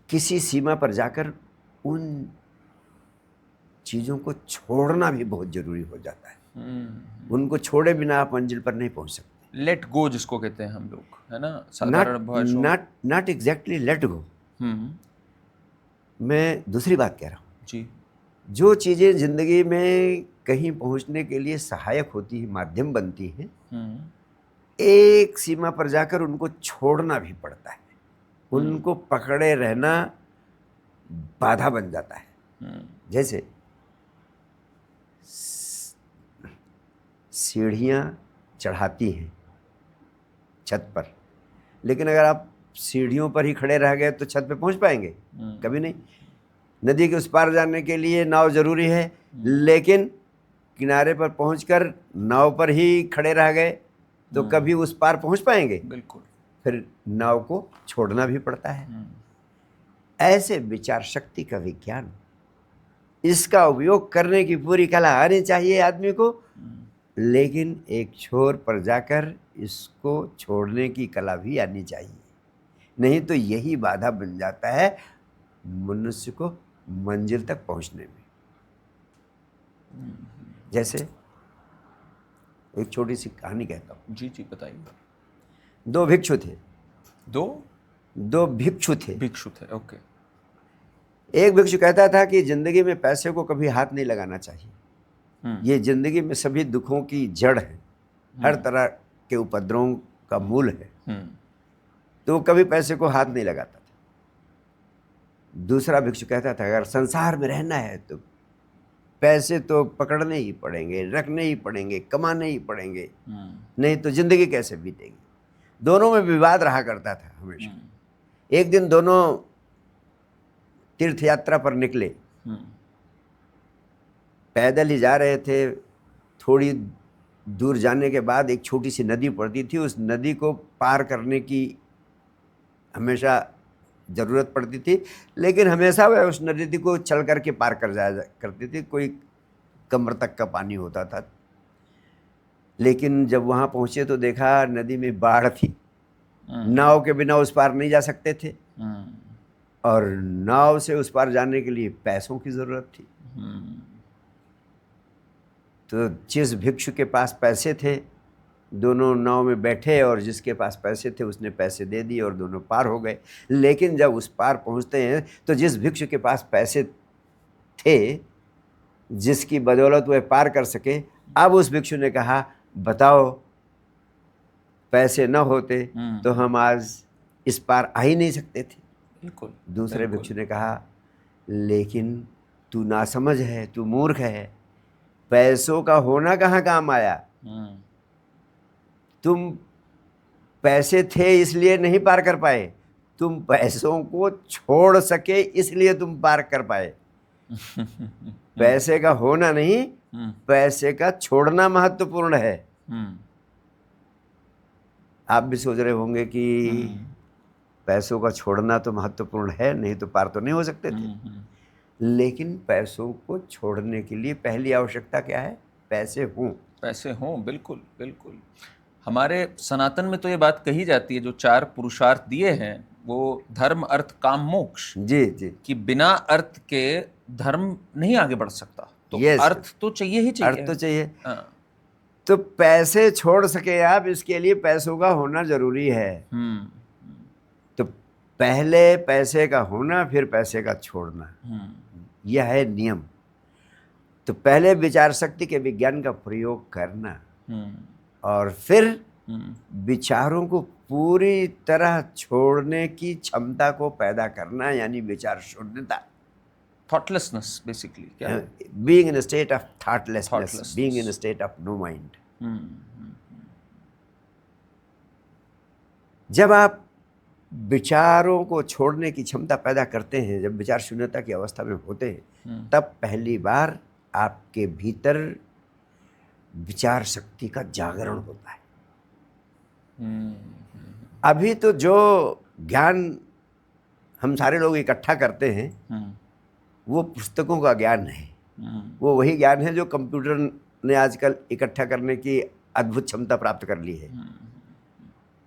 किसी सीमा पर जाकर उन चीज़ों को छोड़ना भी बहुत जरूरी हो जाता है। उनको छोड़े बिना आप मंजिल पर नहीं पहुंच सकते। लेट गो जिसको कहते हैं हम लोग, है ना, साधारण भाषा। Not exactly let go. मैं दूसरी बात कह रहा हूँ जी। जो चीज़ें जिंदगी में कहीं पहुंचने के लिए सहायक होती है, माध्यम बनती हैं, एक सीमा पर जाकर उनको छोड़ना भी पड़ता है। उनको पकड़े रहना बाधा बन जाता है। जैसे सीढ़ियाँ चढ़ाती हैं छत पर, लेकिन अगर आप सीढ़ियों पर ही खड़े रह गए तो छत पे पहुंच पाएंगे? कभी नहीं। नदी के उस पार जाने के लिए नाव जरूरी है, लेकिन किनारे पर पहुंचकर नाव पर ही खड़े रह गए तो कभी उस पार पहुंच पाएंगे? बिल्कुल। फिर नाव को छोड़ना भी पड़ता है। ऐसे विचार शक्ति का विज्ञान, इसका उपयोग करने की पूरी कला आनी चाहिए आदमी को, लेकिन एक छोर पर जाकर इसको छोड़ने की कला भी आनी चाहिए। नहीं तो यही बाधा बन जाता है मनुष्य को मंजिल तक पहुंचने में। जैसे एक छोटी सी कहानी कहता हूं। जी जी बताइए। दो भिक्षु थे। दो भिक्षु थे। भिक्षु थे, ओके। एक भिक्षु कहता था कि जिंदगी में पैसे को कभी हाथ नहीं लगाना चाहिए, ये जिंदगी में सभी दुखों की जड़ है, हर तरह के उपद्रवों का मूल है, तो वो कभी पैसे को हाथ नहीं लगाता था। दूसरा भिक्षु कहता था अगर संसार में रहना है तो पैसे तो पकड़ने ही पड़ेंगे, रखने ही पड़ेंगे, कमाने ही पड़ेंगे, नहीं तो जिंदगी कैसे बीतेगी। दोनों में विवाद रहा करता था हमेशा। एक दिन दोनों तीर्थ यात्रा पर निकले, पैदल ही जा रहे थे। थोड़ी दूर जाने के बाद एक छोटी सी नदी पड़ती थी, उस नदी को पार करने की हमेशा ज़रूरत पड़ती थी, लेकिन हमेशा वह उस नदी को चल करके पार कर जाया करती थी। कोई कमर तक का पानी होता था। लेकिन जब वहाँ पहुँचे तो देखा नदी में बाढ़ थी, नाव के बिना उस पार नहीं जा सकते थे, और नाव से उस पार जाने के लिए पैसों की ज़रूरत थी। तो जिस भिक्षु के पास पैसे थे दोनों नाव में बैठे, और जिसके पास पैसे थे उसने पैसे दे दिए और दोनों पार हो गए। लेकिन जब उस पार पहुंचते हैं तो जिस भिक्षु के पास पैसे थे, जिसकी बदौलत वह पार कर सके, अब उस भिक्षु ने कहा बताओ पैसे न होते तो हम आज इस पार आ ही नहीं सकते थे। बिल्कुल। दूसरे भिक्षु ने कहा लेकिन तू नासमझ है, तू मूर्ख है, पैसों का होना कहाँ काम आया। तुम पैसे थे इसलिए नहीं पार कर पाए, तुम पैसों को छोड़ सके इसलिए तुम पार कर पाए। पैसे का होना नहीं, पैसे का छोड़ना महत्वपूर्ण है। आप भी सोच रहे होंगे कि पैसों का छोड़ना तो महत्वपूर्ण है, नहीं तो पार तो नहीं हो सकते थे। लेकिन पैसों को छोड़ने के लिए पहली आवश्यकता क्या है? पैसे हों। पैसे हों, बिल्कुल बिल्कुल। हमारे सनातन में तो ये बात कही जाती है, जो 4 पुरुषार्थ दिए हैं वो धर्म अर्थ काम मोक्ष, जी जी, कि बिना अर्थ के धर्म नहीं आगे बढ़ सकता। तो अर्थ तो चाहिए ही चाहिए। अर्थ तो चाहिए। तो पैसे छोड़ सके आप, इसके लिए पैसों का होना जरूरी है। तो पहले पैसे का होना, फिर पैसे का छोड़ना, यह है नियम। तो पहले विचार शक्ति के विज्ञान का प्रयोग करना, और फिर विचारों को पूरी तरह छोड़ने की क्षमता को पैदा करना, यानी विचार शून्यता, थॉटलेसनेस बेसिकली। क्या? Being in a state of thoughtlessness, being in a state of no mind. जब आप विचारों को छोड़ने की क्षमता पैदा करते हैं, जब विचार शून्यता की अवस्था में होते हैं, तब पहली बार आपके भीतर विचार शक्ति का जागरण होता है। अभी तो जो ज्ञान हम सारे लोग इकट्ठा करते हैं वो पुस्तकों का ज्ञान है, वो वही ज्ञान है जो कंप्यूटर ने आजकल इकट्ठा करने की अद्भुत क्षमता प्राप्त कर ली है।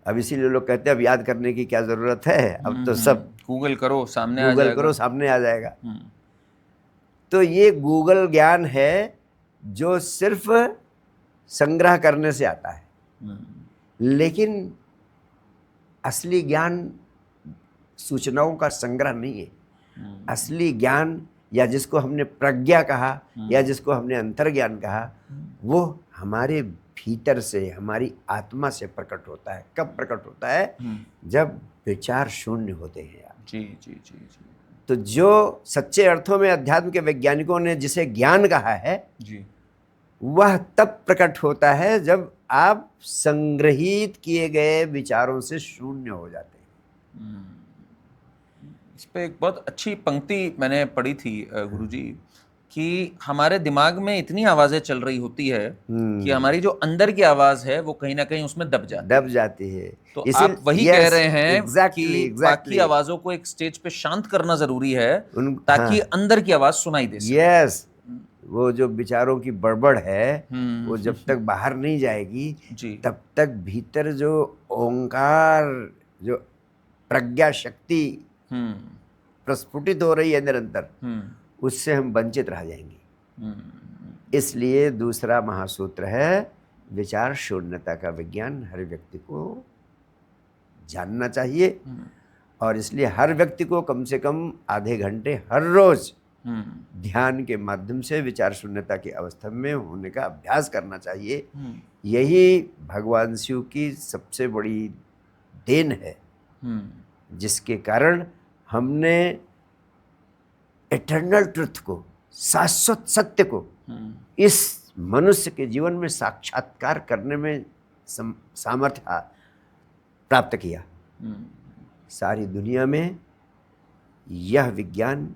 अब इसीलिए लोग कहते हैं अब याद करने की क्या जरूरत है, अब तो सब गूगल करो सामने आ गूगल जाएगा। करो सामने आ जाएगा। तो ये गूगल ज्ञान है जो सिर्फ संग्रह करने से आता है, लेकिन असली ज्ञान सूचनाओं का संग्रह नहीं है। असली ज्ञान, या जिसको हमने प्रज्ञा कहा या जिसको हमने अंतर्ज्ञान कहा, वो हमारे भीतर से, हमारी आत्मा से प्रकट होता है। कब प्रकट होता है? जब विचार शून्य होते हैं यार। जी जी जी जी। तो जो सच्चे अर्थों में अध्यात्म के वैज्ञानिकों ने जिसे ज्ञान कहा है जी, वह तब प्रकट होता है जब आप संग्रहित किए गए विचारों से शून्य हो जाते हैं। इस पे एक बहुत अच्छी पंक्ति मैंने पढ़ी थी गुरुजी, कि हमारे दिमाग में इतनी आवाजें चल रही होती है कि हमारी जो अंदर की आवाज है वो कहीं ना कहीं उसमें दब जाती है। तो आप वही कह रहे हैं कि बाकी आवाजों को एक स्टेज पे शांत करना जरूरी है ताकि अंदर की आवाज सुनाई दे सके। यस, वो जो विचारों की बड़बड़ है वो जब तक बाहर नहीं जाएगी तब तक भीतर जो ओंकार, जो प्रज्ञा शक्ति प्रस्फुटित हो रही है निरंतर, उससे हम वंचित रह जाएंगे। इसलिए दूसरा महासूत्र है विचार शून्यता का विज्ञान हर व्यक्ति को जानना चाहिए, और इसलिए हर व्यक्ति को कम से कम आधे घंटे हर रोज ध्यान के माध्यम से विचार शून्यता की अवस्था में होने का अभ्यास करना चाहिए। यही भगवान शिव की सबसे बड़ी देन है, जिसके कारण हमने इटर्नल ट्रुथ को, शाश्वत सत्य को इस मनुष्य के जीवन में साक्षात्कार करने में सामर्थ्य प्राप्त किया। सारी दुनिया में यह विज्ञान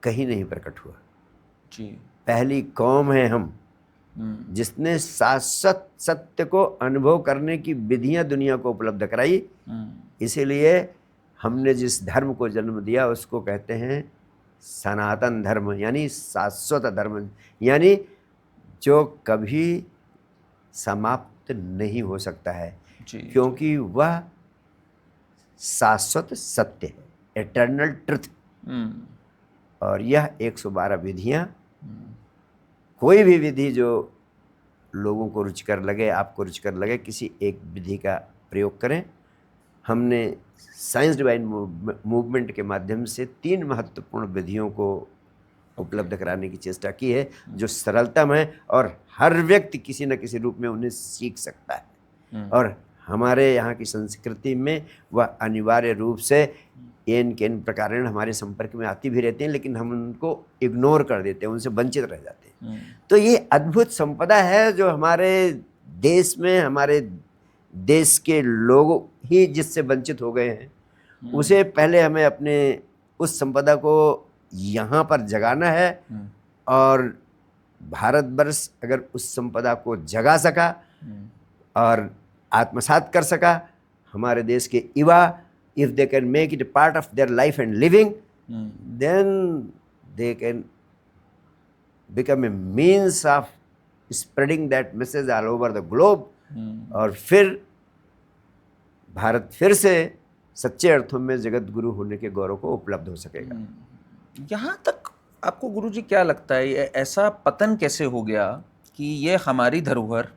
कहीं नहीं प्रकट हुआ जी। पहली कौम है हम जिसने शाश्वत सत्य को अनुभव करने की विधियां दुनिया को उपलब्ध कराई। इसीलिए हमने जिस धर्म को जन्म दिया उसको कहते हैं सनातन धर्म, यानी शाश्वत धर्म, यानी जो कभी समाप्त नहीं हो सकता है जी, क्योंकि वह शाश्वत सत्य है, एटर्नल ट्रुथ। और यह 112 विधियां, कोई भी विधि जो लोगों को रुचिकर लगे, आपको रुचिकर लगे, किसी एक विधि का प्रयोग करें। हमने साइंस डिवाइन मूवमेंट के माध्यम से 3 महत्वपूर्ण विधियों को उपलब्ध कराने की चेष्टा की है, जो सरलतम है और हर व्यक्ति किसी न किसी रूप में उन्हें सीख सकता है। और हमारे यहाँ की संस्कृति में वह अनिवार्य रूप से एन के एन प्रकारेण हमारे संपर्क में आती भी रहते हैं, लेकिन हम उनको इग्नोर कर देते हैं, उनसे वंचित रह जाते हैं। तो ये अद्भुत संपदा है जो हमारे देश में, हमारे देश के लोग ही जिससे वंचित हो गए हैं, उसे पहले हमें अपने उस संपदा को यहाँ पर जगाना है। और भारतवर्ष अगर उस संपदा को जगा सका और आत्मसात कर सका, हमारे देश के युवा, if they can make it a part of their life and living, then they can become a means of spreading that message all over the globe। और फिर भारत फिर से सच्चे अर्थों में जगत गुरु होने के गौरव को उपलब्ध हो सकेगा। यहाँ तक आपको गुरुजी क्या लगता है, ये ऐसा पतन कैसे हो गया कि ये हमारी धरोहर,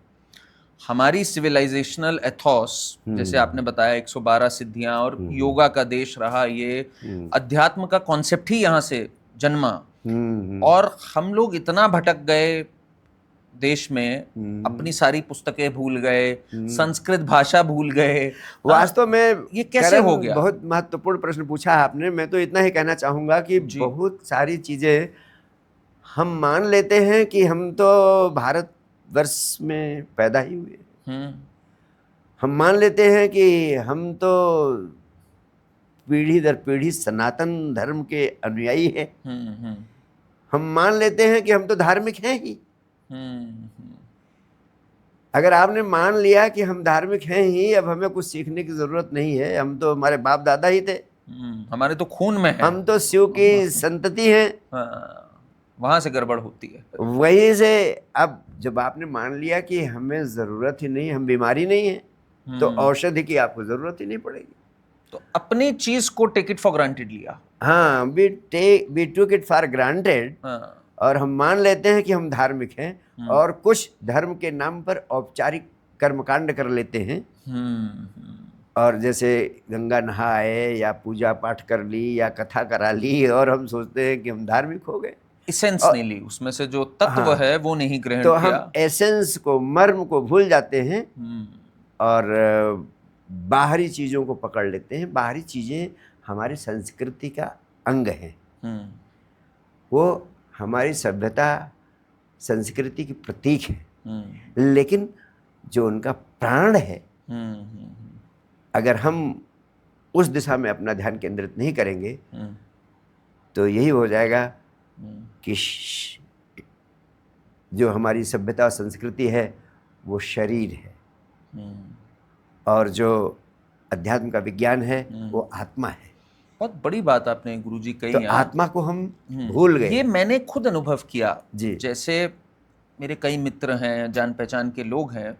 हमारी सिविलाइजेशनल एथॉस, जैसे आपने बताया 112 सिद्धियां और योगा का देश रहा, ये अध्यात्म का कॉन्सेप्ट ही यहाँ से जन्मा, और हम लोग इतना भटक गए देश में, अपनी सारी पुस्तकें भूल गए, संस्कृत भाषा भूल गए। वास्तव में ये कैसे हो गया? बहुत महत्वपूर्ण प्रश्न पूछा आपने। मैं तो इतना ही कहना चाहूंगा कि बहुत सारी चीजें हम मान लेते हैं कि हम तो भारत वर्ष में पैदा ही हुए, हम मान लेते हैं कि हम तो पीढ़ी दर पीढ़ी सनातन धर्म के अनुयायी हैं, हम मान लेते हैं कि हम तो धार्मिक हैं ही। अगर आपने मान लिया कि हम धार्मिक हैं ही, अब हमें कुछ सीखने की जरूरत नहीं है, हम तो हमारे बाप दादा ही थे, हमारे तो खून में है, हम तो शिव की संतति हैं, वहां से गड़बड़ होती है। वहीं से अब जब आपने मान लिया कि हमें जरूरत ही नहीं, हम बीमारी नहीं है, तो औषधि की आपको जरूरत ही नहीं पड़ेगी। तो अपनी चीज को टेक इट फॉर ग्रांटेड लिया। हाँ, we took it for granted. हाँ। और हम मान लेते हैं कि हम धार्मिक हैं और कुछ धर्म के नाम पर औपचारिक कर्मकांड कर लेते हैं। और जैसे गंगा नहा आए या पूजा पाठ कर ली या कथा करा ली और हम सोचते हैं कि हम धार्मिक हो गए। एसेंस नहीं ली, उसमें से जो तत्व हाँ, है वो नहीं ग्रहण तो किया। हम एसेंस को, मर्म को भूल जाते हैं और बाहरी चीज़ों को पकड़ लेते हैं। बाहरी चीज़ें हमारी संस्कृति का अंग हैं, वो हमारी सभ्यता संस्कृति की प्रतीक है। लेकिन जो उनका प्राण है, अगर हम उस दिशा में अपना ध्यान केंद्रित नहीं करेंगे तो यही हो जाएगा कि जो हमारी सभ्यता और संस्कृति है वो शरीर है और जो अध्यात्म का विज्ञान है वो आत्मा है। बहुत बड़ी बात आपने गुरुजी कही। तो आत्मा को हम भूल गए। ये मैंने खुद अनुभव किया जी। जैसे मेरे कई मित्र हैं, जान पहचान के लोग हैं,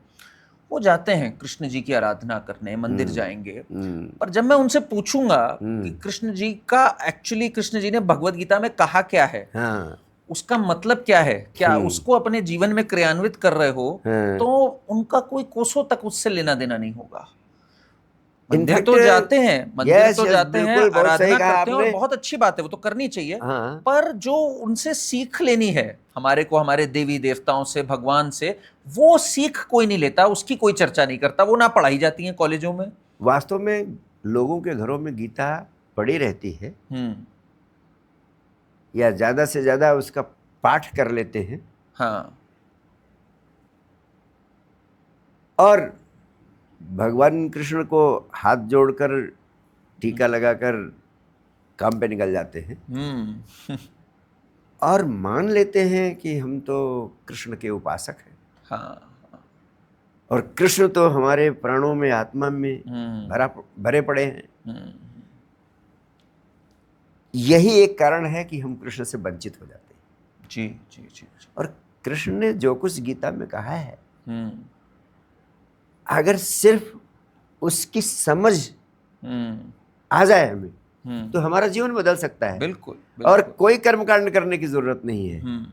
वो जाते हैं कृष्ण जी की आराधना करने, मंदिर जाएंगे, पर जब मैं उनसे पूछूंगा कि कृष्ण जी का एक्चुअली कृष्ण जी ने भगवत गीता में कहा क्या है, हाँ, उसका मतलब क्या है, क्या उसको अपने जीवन में क्रियान्वित कर रहे हो, तो उनका कोई कोसों तक उससे लेना देना नहीं होगा। मंदिर तो जाते हैं, मंदिर तो जाते हैं, आराधना करते हैं और बहुत अच्छी बात है, वो तो करनी चाहिए। हाँ। पर जो उनसे सीख लेनी है हमारे को, हमारे देवी देवताओं से, भगवान से, वो सीख कोई नहीं लेता, उसकी कोई चर्चा नहीं करता, वो ना पढ़ाई जाती है कॉलेजों में। वास्तव में लोगों के घरों में गीता पढ़ी रहती है या ज्यादा से ज्यादा उसका पाठ कर लेते हैं। हाँ। और भगवान कृष्ण को हाथ जोड़कर टीका लगाकर काम पे निकल जाते हैं और मान लेते हैं कि हम तो कृष्ण के उपासक हैं। हाँ। और कृष्ण तो हमारे प्राणों में, आत्मा में भरे पड़े हैं। यही एक कारण है कि हम कृष्ण से वंचित हो जाते हैं। जी जी जी, जी। और कृष्ण ने जो कुछ गीता में कहा है, अगर सिर्फ उसकी समझ आ जाए हमें तो हमारा जीवन बदल सकता है। बिल्कुल, बिल्कुल। और कोई कर्मकांड करने की जरूरत नहीं है।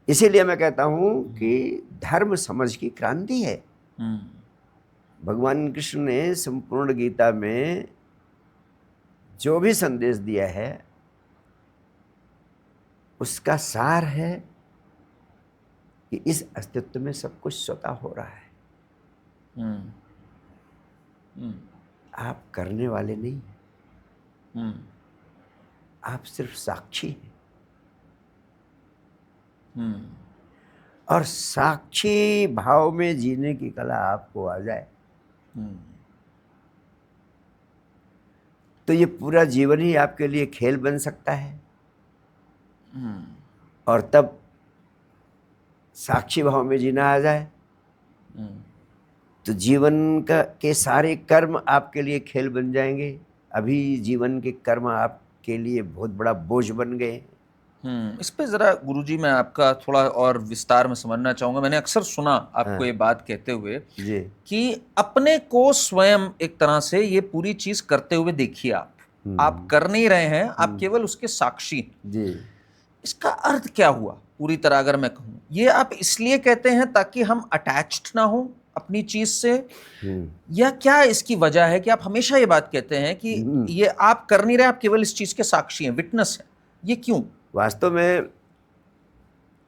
इसीलिए मैं कहता हूं कि धर्म समझ की क्रांति है। भगवान कृष्ण ने संपूर्ण गीता में जो भी संदेश दिया है उसका सार है कि इस अस्तित्व में सब कुछ स्वतः हो रहा है। आप करने वाले नहीं हैं, आप सिर्फ साक्षी हैं। और साक्षी भाव में जीने की कला आपको आ जाए तो ये पूरा जीवन ही आपके लिए खेल बन सकता है। और तब साक्षी भाव में जीना आ जाए तो जीवन के सारे कर्म आपके लिए खेल बन जाएंगे। अभी जीवन के कर्म आपके लिए बहुत बड़ा बोझ बन गए। इस पे जरा गुरुजी मैं आपका थोड़ा और विस्तार में समझना चाहूंगा। मैंने अक्सर सुना आपको ये बात कहते हुए जी। कि अपने को स्वयं एक तरह से ये पूरी चीज करते हुए देखिए। आप कर नहीं रहे हैं, आप केवल उसके साक्षी जी। इसका अर्थ क्या हुआ पूरी तरह अगर मैं कहूं? ये आप इसलिए कहते हैं ताकि हम अटैच्ड ना हो अपनी चीज से, या क्या इसकी वजह है कि आप हमेशा ये बात कहते हैं कि ये आप कर नहीं रहे, आप केवल इस चीज के साक्षी हैं, विटनेस हैं? ये क्यों? वास्तव में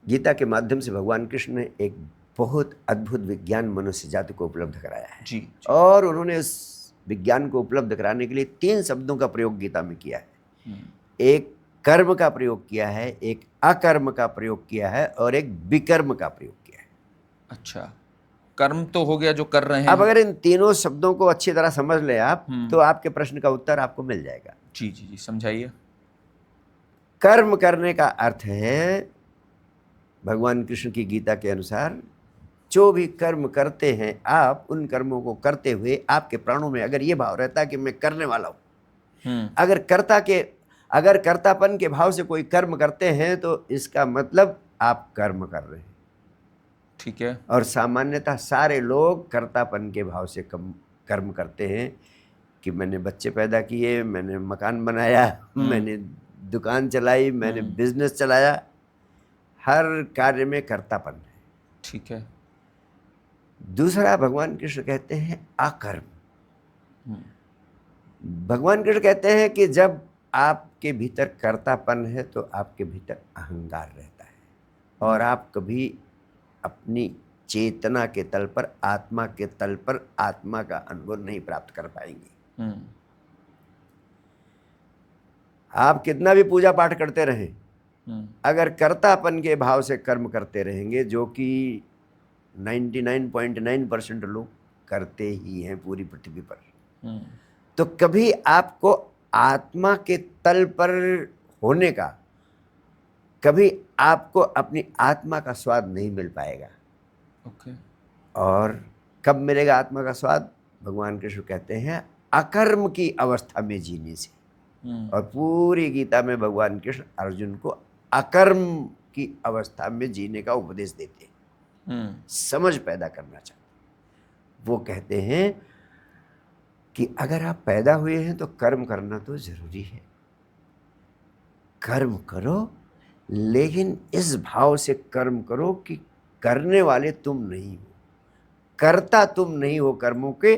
गीता के माध्यम से भगवान कृष्ण ने एक बहुत अद्भुत विज्ञान मनुष्य जाति को उपलब्ध कराया है। जी। और उन्होंने इस विज्ञान को उपलब्ध कराने के लिए 3 शब्दों का प्रयोग गीता में किया है। एक कर्म का प्रयोग किया है, एक अकर्म का प्रयोग किया है और एक विकर्म का प्रयोग किया है। अच्छा, कर्म तो हो गया जो कर रहे हैं। अब अगर इन तीनों शब्दों को अच्छी तरह समझ ले आप तो आपके प्रश्न का उत्तर आपको मिल जाएगा। जी जी जी, समझाइए। कर्म करने का अर्थ है भगवान कृष्ण की गीता के अनुसार जो भी कर्म करते हैं आप, उन कर्मों को करते हुए आपके प्राणों में अगर ये भाव रहता है कि मैं करने वाला हूं, अगर कर्ता के अगर कर्तापन के भाव से कोई कर्म करते हैं तो इसका मतलब आप कर्म कर रहे हैं। ठीक है। और सामान्यतः सारे लोग कर्तापन के भाव से कर्म करते हैं कि मैंने बच्चे पैदा किए, मैंने मकान बनाया, मैंने दुकान चलाई, मैंने बिजनेस चलाया। हर कार्य में कर्तापन है। ठीक है। दूसरा भगवान कृष्ण कहते हैं अकर्म। भगवान कृष्ण कहते हैं कि जब आपके भीतर कर्तापन है तो आपके भीतर अहंकार रहता है और आप कभी अपनी चेतना के तल पर, आत्मा के तल पर आत्मा का अनुभव नहीं प्राप्त कर पाएंगे। आप कितना भी पूजा पाठ करते रहें, अगर कर्तापन के भाव से कर्म करते रहेंगे, जो कि 99.9% लोग करते ही हैं पूरी पृथ्वी पर, तो कभी आपको आत्मा के तल पर होने का, कभी आपको अपनी आत्मा का स्वाद नहीं मिल पाएगा। और कब मिलेगा आत्मा का स्वाद? भगवान कृष्ण कहते हैं अकर्म की अवस्था में जीने से। और पूरी गीता में भगवान कृष्ण अर्जुन को अकर्म की अवस्था में जीने का उपदेश देते हैं, समझ पैदा करना चाहते। वो कहते हैं कि अगर आप पैदा हुए हैं तो कर्म करना तो जरूरी है, कर्म करो, लेकिन इस भाव से कर्म करो कि करने वाले तुम नहीं हो, कर्ता तुम नहीं हो कर्मों के,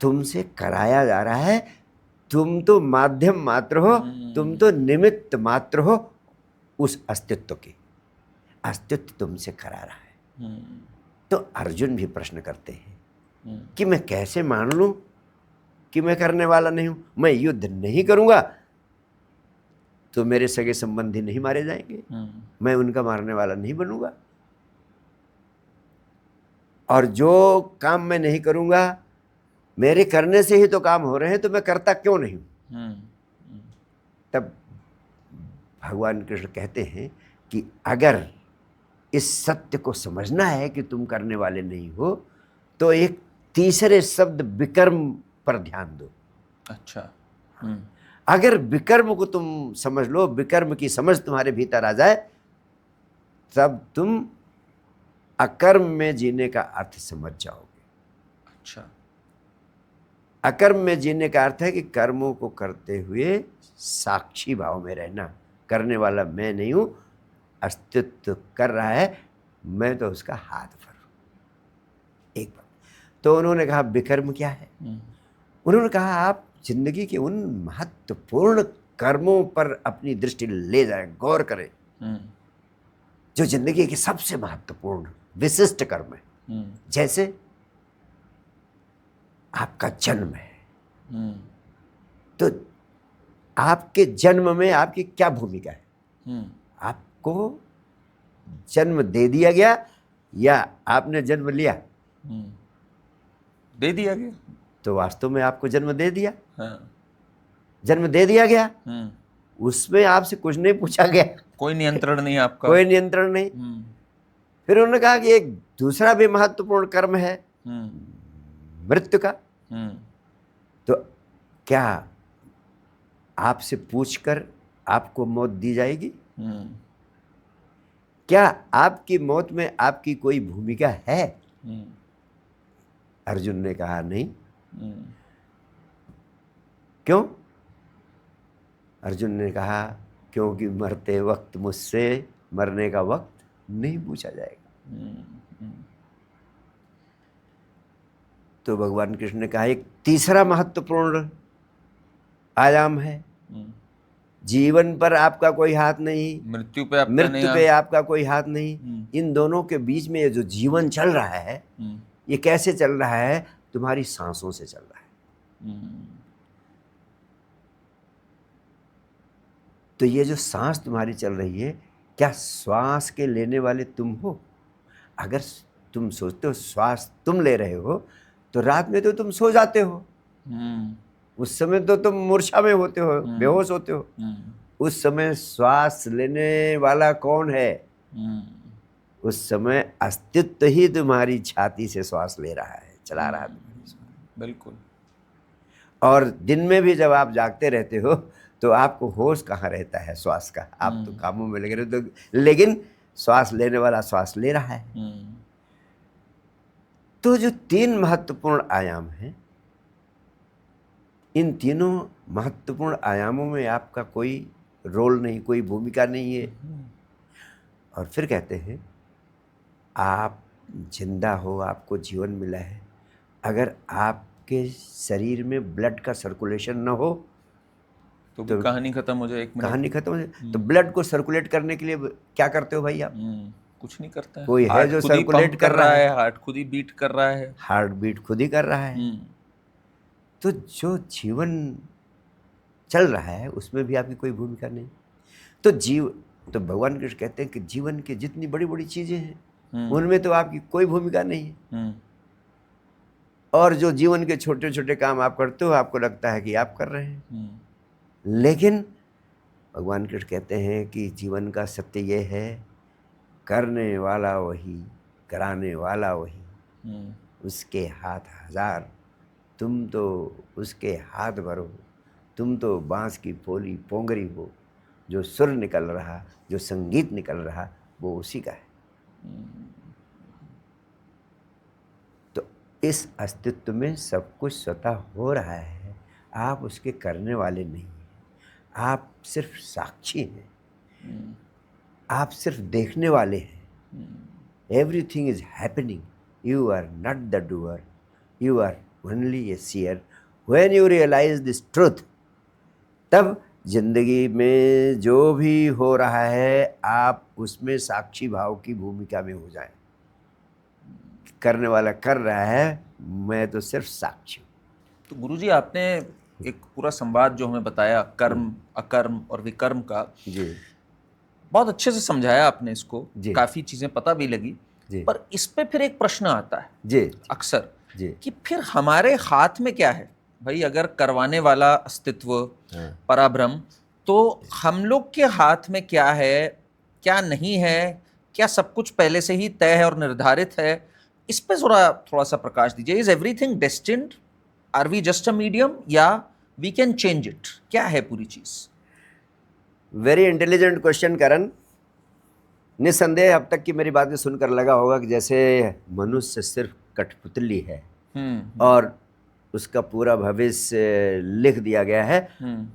तुमसे कराया जा रहा है, तुम तो माध्यम मात्र हो, तुम तो निमित्त मात्र हो उस अस्तित्व के, अस्तित्व तुमसे करा रहा है। तो अर्जुन भी प्रश्न करते हैं कि मैं कैसे मान लूं कि मैं करने वाला नहीं हूं? मैं युद्ध नहीं करूंगा तो मेरे सगे संबंधी नहीं मारे जाएंगे, मैं उनका मारने वाला नहीं बनूंगा। और जो काम मैं नहीं करूंगा, मेरे करने से ही तो काम हो रहे हैं, तो मैं करता क्यों नहीं हूं? तब भगवान कृष्ण कहते हैं कि अगर इस सत्य को समझना है कि तुम करने वाले नहीं हो, तो एक तीसरे शब्द विकर्म पर ध्यान दो। अच्छा। अगर विकर्म को तुम समझ लो, विकर्म की समझ तुम्हारे भीतर आ जाए, तब तुम अकर्म में जीने का अर्थ समझ जाओगे। अच्छा। अकर्म में जीने का अर्थ है कि कर्मों को करते हुए साक्षी भाव में रहना, करने वाला मैं नहीं हूं, अस्तित्व कर रहा है, मैं तो उसका हाथ भरूं। एक बात तो उन्होंने कहा विकर्म क्या है? उन्होंने कहा आप जिंदगी के उन महत्वपूर्ण कर्मों पर अपनी दृष्टि ले जाएं, गौर करें, जो जिंदगी के सबसे महत्वपूर्ण विशिष्ट कर्म है। जैसे आपका जन्म है, तो आपके जन्म में आपकी क्या भूमिका है? आपको जन्म दे दिया गया या आपने जन्म लिया? दे दिया गया। तो वास्तव में आपको जन्म दे दिया। हाँ। जन्म दे दिया गया, उसमें आपसे कुछ नहीं पूछा गया, कोई नियंत्रण नहीं आपका, कोई नियंत्रण नहीं। फिर उन्होंने कहा कि एक दूसरा भी महत्वपूर्ण कर्म है मृत्यु का। तो क्या आपसे पूछकर आपको मौत दी जाएगी? क्या आपकी मौत में आपकी कोई भूमिका है? अर्जुन ने कहा नहीं। क्यों? अर्जुन ने कहा क्योंकि मरते वक्त मुझसे मरने का वक्त नहीं पूछा जाएगा। तो भगवान कृष्ण ने कहा एक तीसरा महत्वपूर्ण आयाम है, जीवन पर आपका कोई हाथ नहीं, मृत्यु पे आपका कोई हाथ नहीं। इन दोनों के बीच में ये जो जीवन चल रहा है, ये कैसे चल रहा है? तुम्हारी सांसों से चल रहा है। तो ये जो सांस तुम्हारी चल रही है, क्या श्वास के लेने वाले तुम हो? अगर तुम सोचते हो श्वास तुम ले रहे हो, तो रात में तो तुम सो जाते हो, उस समय तो तुम मूर्छा में होते हो, बेहोश होते हो। उस समय श्वास लेने वाला कौन है? उस समय अस्तित्व ही तुम्हारी छाती से श्वास ले रहा है, चला रहा है तुम्हारी श्वास। बिल्कुल। और दिन में भी जब आप जागते रहते हो, तो आपको होश कहाँ रहता है श्वास का? आप तो कामों में लगे रहते हो, लेकिन श्वास लेने वाला श्वास ले रहा है। तो जो 3 महत्वपूर्ण आयाम हैं, इन तीनों महत्वपूर्ण आयामों में आपका कोई रोल नहीं, कोई भूमिका नहीं है। और फिर कहते हैं आप जिंदा हो, आपको जीवन मिला है, अगर आपके शरीर में ब्लड का सर्कुलेशन न हो तो कहानी खत्म हो जाए। 1 मिनट कहानी खत्म हो जाए। तो ब्लड को सर्कुलेट करने के लिए क्या करते हो भाई आप? कुछ नहीं करता है। कोई है जो सर्कुलेट कर रहा है? हार्ट खुद ही बीट कर रहा है, हार्ट बीट खुद ही कर रहा है। तो जो जीवन चल रहा है उसमें भी आपकी कोई भूमिका नहीं। तो भगवान कृष्ण कहते हैं कि जीवन की जितनी बड़ी बड़ी चीजें हैं उनमें तो आपकी कोई भूमिका नहीं है। और जो जीवन के छोटे छोटे काम आप करते हो आपको लगता है कि आप कर रहे हैं, लेकिन भगवान कृष्ण कहते हैं कि जीवन का सत्य ये है, करने वाला वही, कराने वाला वही, उसके हाथ हजार, तुम तो उसके हाथ भर हो, तुम तो बांस की पोली पोंगरी हो, जो सुर निकल रहा, जो संगीत निकल रहा, वो उसी का है। तो इस अस्तित्व में सब कुछ स्वतः हो रहा है, आप उसके करने वाले नहीं हैं, आप सिर्फ साक्षी हैं, आप सिर्फ देखने वाले हैं। Everything is happening, you are not the doer, you are only a seer. When you realise this truth, तब जिंदगी में जो भी हो रहा है आप उसमें साक्षी भाव की भूमिका में हो जाएं। करने वाला कर रहा है, मैं तो सिर्फ साक्षी हूं। तो गुरुजी आपने एक पूरा संवाद जो हमें बताया कर्म, अकर्म और विकर्म का, जी बहुत अच्छे से समझाया आपने इसको, जी। काफी चीजें पता भी लगी जी। पर इस पे फिर एक प्रश्न आता है जी अक्सर जी। कि फिर हमारे हाथ में क्या है भाई? अगर करवाने वाला अस्तित्व पराब्रह्म, तो हम लोग के हाथ में क्या है, क्या नहीं है? क्या सब कुछ पहले से ही तय है और निर्धारित है? इस पे थोड़ा सा प्रकाश दीजिए। Is everything destined? Are we just a medium या वी कैन चेंज इट? क्या है पूरी चीज? Very intelligent question Karan. निस्संदेह अब तक की मेरी बातें सुनकर लगा होगा कि जैसे मनुष्य सिर्फ कठपुतली है और उसका पूरा भविष्य लिख दिया गया है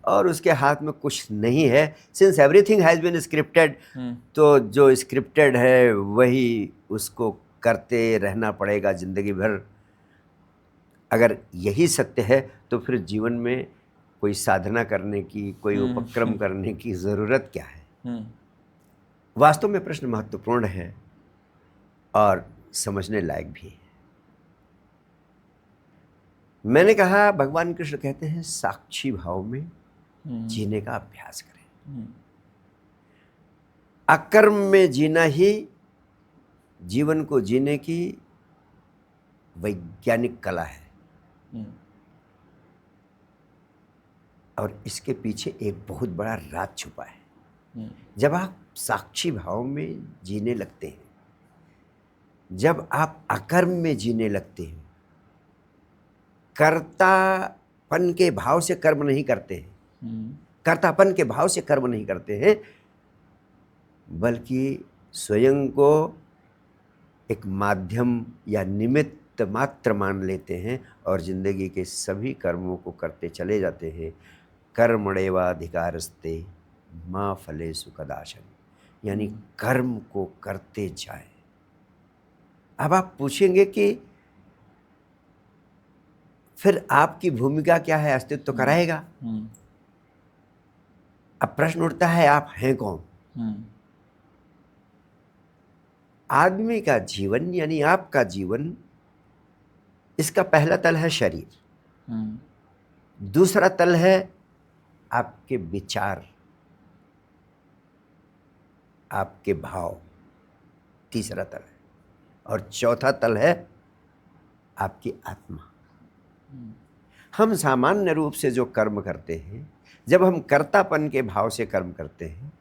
और उसके हाथ में कुछ नहीं है। Since everything has been scripted, तो जो स्क्रिप्टेड है वही उसको करते रहना पड़ेगा जिंदगी भर। अगर यही सत्य है तो फिर जीवन में कोई साधना करने की, कोई उपक्रम करने की ज़रूरत क्या है? वास्तव में प्रश्न महत्वपूर्ण है और समझने लायक भी है। मैंने कहा भगवान कृष्ण कहते हैं साक्षी भाव में जीने का अभ्यास करें। अकर्म में जीना ही जीवन को जीने की वैज्ञानिक कला है और इसके पीछे एक बहुत बड़ा राज छुपा है। जब आप साक्षी भाव में जीने लगते हैं, जब आप अकर्म में जीने लगते हैं, कर्तापन के भाव से कर्म नहीं करते हैं, कर्तापन के भाव से कर्म नहीं करते हैं, बल्कि स्वयं को एक माध्यम या निमित्त मात्र मान लेते हैं और जिंदगी के सभी कर्मों को करते चले जाते हैं। कर्मणेवाधिकारस्ते मा फलेषु कदाचन, यानी कर्म को करते जाए। अब आप पूछेंगे कि फिर आपकी भूमिका क्या है? अस्तित्व तो कराएगा। अब प्रश्न उठता है आप हैं कौन? आदमी का जीवन यानी आपका जीवन, इसका पहला तल है शरीर, दूसरा तल है आपके विचार, आपके भाव, तीसरा तल है, और चौथा तल है आपकी आत्मा। हम सामान्य रूप से जो कर्म करते हैं, जब हम कर्तापन के भाव से कर्म करते हैं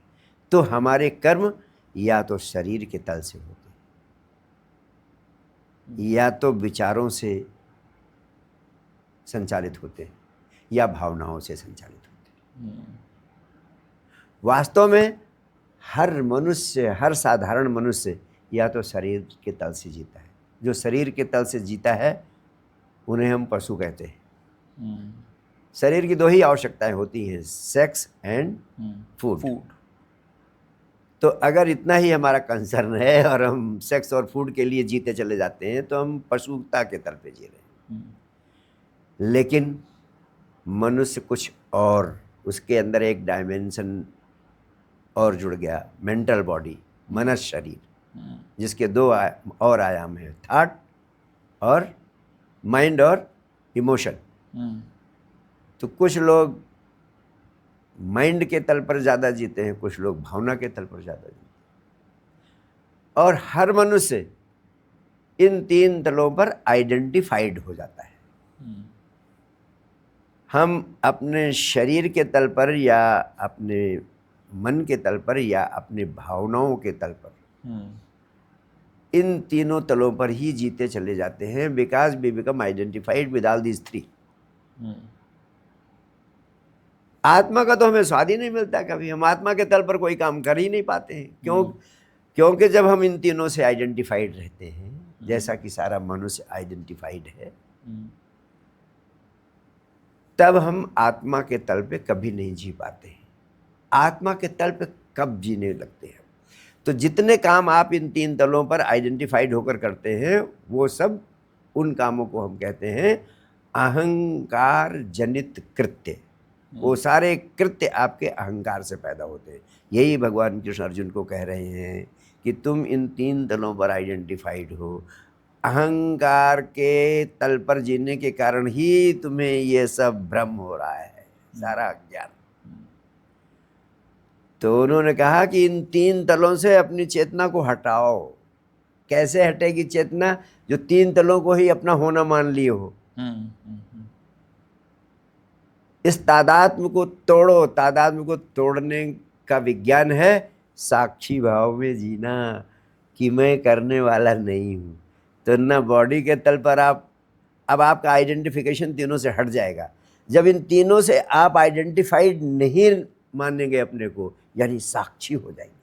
तो हमारे कर्म या तो शरीर के तल से होते हैं, या तो विचारों से संचालित होते हैं, या भावनाओं से संचालित होते हैं। वास्तव में हर मनुष्य, हर साधारण मनुष्य या तो शरीर के तल से जीता है। जो शरीर के तल से जीता है उन्हें हम पशु कहते हैं। शरीर की दो ही आवश्यकताएं होती हैं, सेक्स एंड फूड। तो अगर इतना ही हमारा कंसर्न है और हम सेक्स और फूड के लिए जीते चले जाते हैं तो हम पशुता के तल पे जी रहे हैं। लेकिन मनुष्य कुछ और, उसके अंदर एक डायमेंशन और जुड़ गया, मेंटल बॉडी, मनस शरीर, जिसके दो और आयाम है, थॉट और माइंड और इमोशन। तो कुछ लोग माइंड के तल पर ज़्यादा जीते हैं, कुछ लोग भावना के तल पर ज़्यादा जीते हैं। और हर मनुष्य इन तीन तलों पर आइडेंटिफाइड हो जाता है। हम अपने शरीर के तल पर या अपने मन के तल पर या अपनी भावनाओं के तल पर, इन तीनों तलों पर ही जीते चले जाते हैं, because we become identified with all these three. आत्मा का तो हमें स्वाद ही नहीं मिलता कभी, हम आत्मा के तल पर कोई काम कर ही नहीं पाते हैं। क्योंकि जब हम इन तीनों से आइडेंटिफाइड रहते हैं, जैसा कि सारा मनुष्य आइडेंटिफाइड है, तब हम आत्मा के तल पे कभी नहीं जी पाते हैं। आत्मा के तल पे कब जीने लगते हैं? तो जितने काम आप इन तीन तलों पर आइडेंटिफाइड होकर करते हैं, वो सब उन कामों को हम कहते हैं अहंकार जनित कृत्य। वो सारे कृत्य आपके अहंकार से पैदा होते हैं। यही भगवान कृष्ण अर्जुन को कह रहे हैं कि तुम इन तीन तलों पर आइडेंटिफाइड हो। अहंकार के तल पर जीने के कारण ही तुम्हें ये सब भ्रम हो रहा है, सारा अज्ञान। तो उन्होंने कहा कि इन तीन तलों से अपनी चेतना को हटाओ। कैसे हटेगी चेतना? जो तीन तलों को ही अपना होना मान लिए हो। इस तादात्म्य को तोड़ो। तादात्म्य को तोड़ने का विज्ञान है साक्षी भाव में जीना, कि मैं करने वाला नहीं हूं। तो ना बॉडी के तल पर अब आपका आइडेंटिफिकेशन तीनों से हट जाएगा। जब इन तीनों से आप आइडेंटिफाइड नहीं मानेंगे अपने को, यानी साक्षी हो जाएंगे,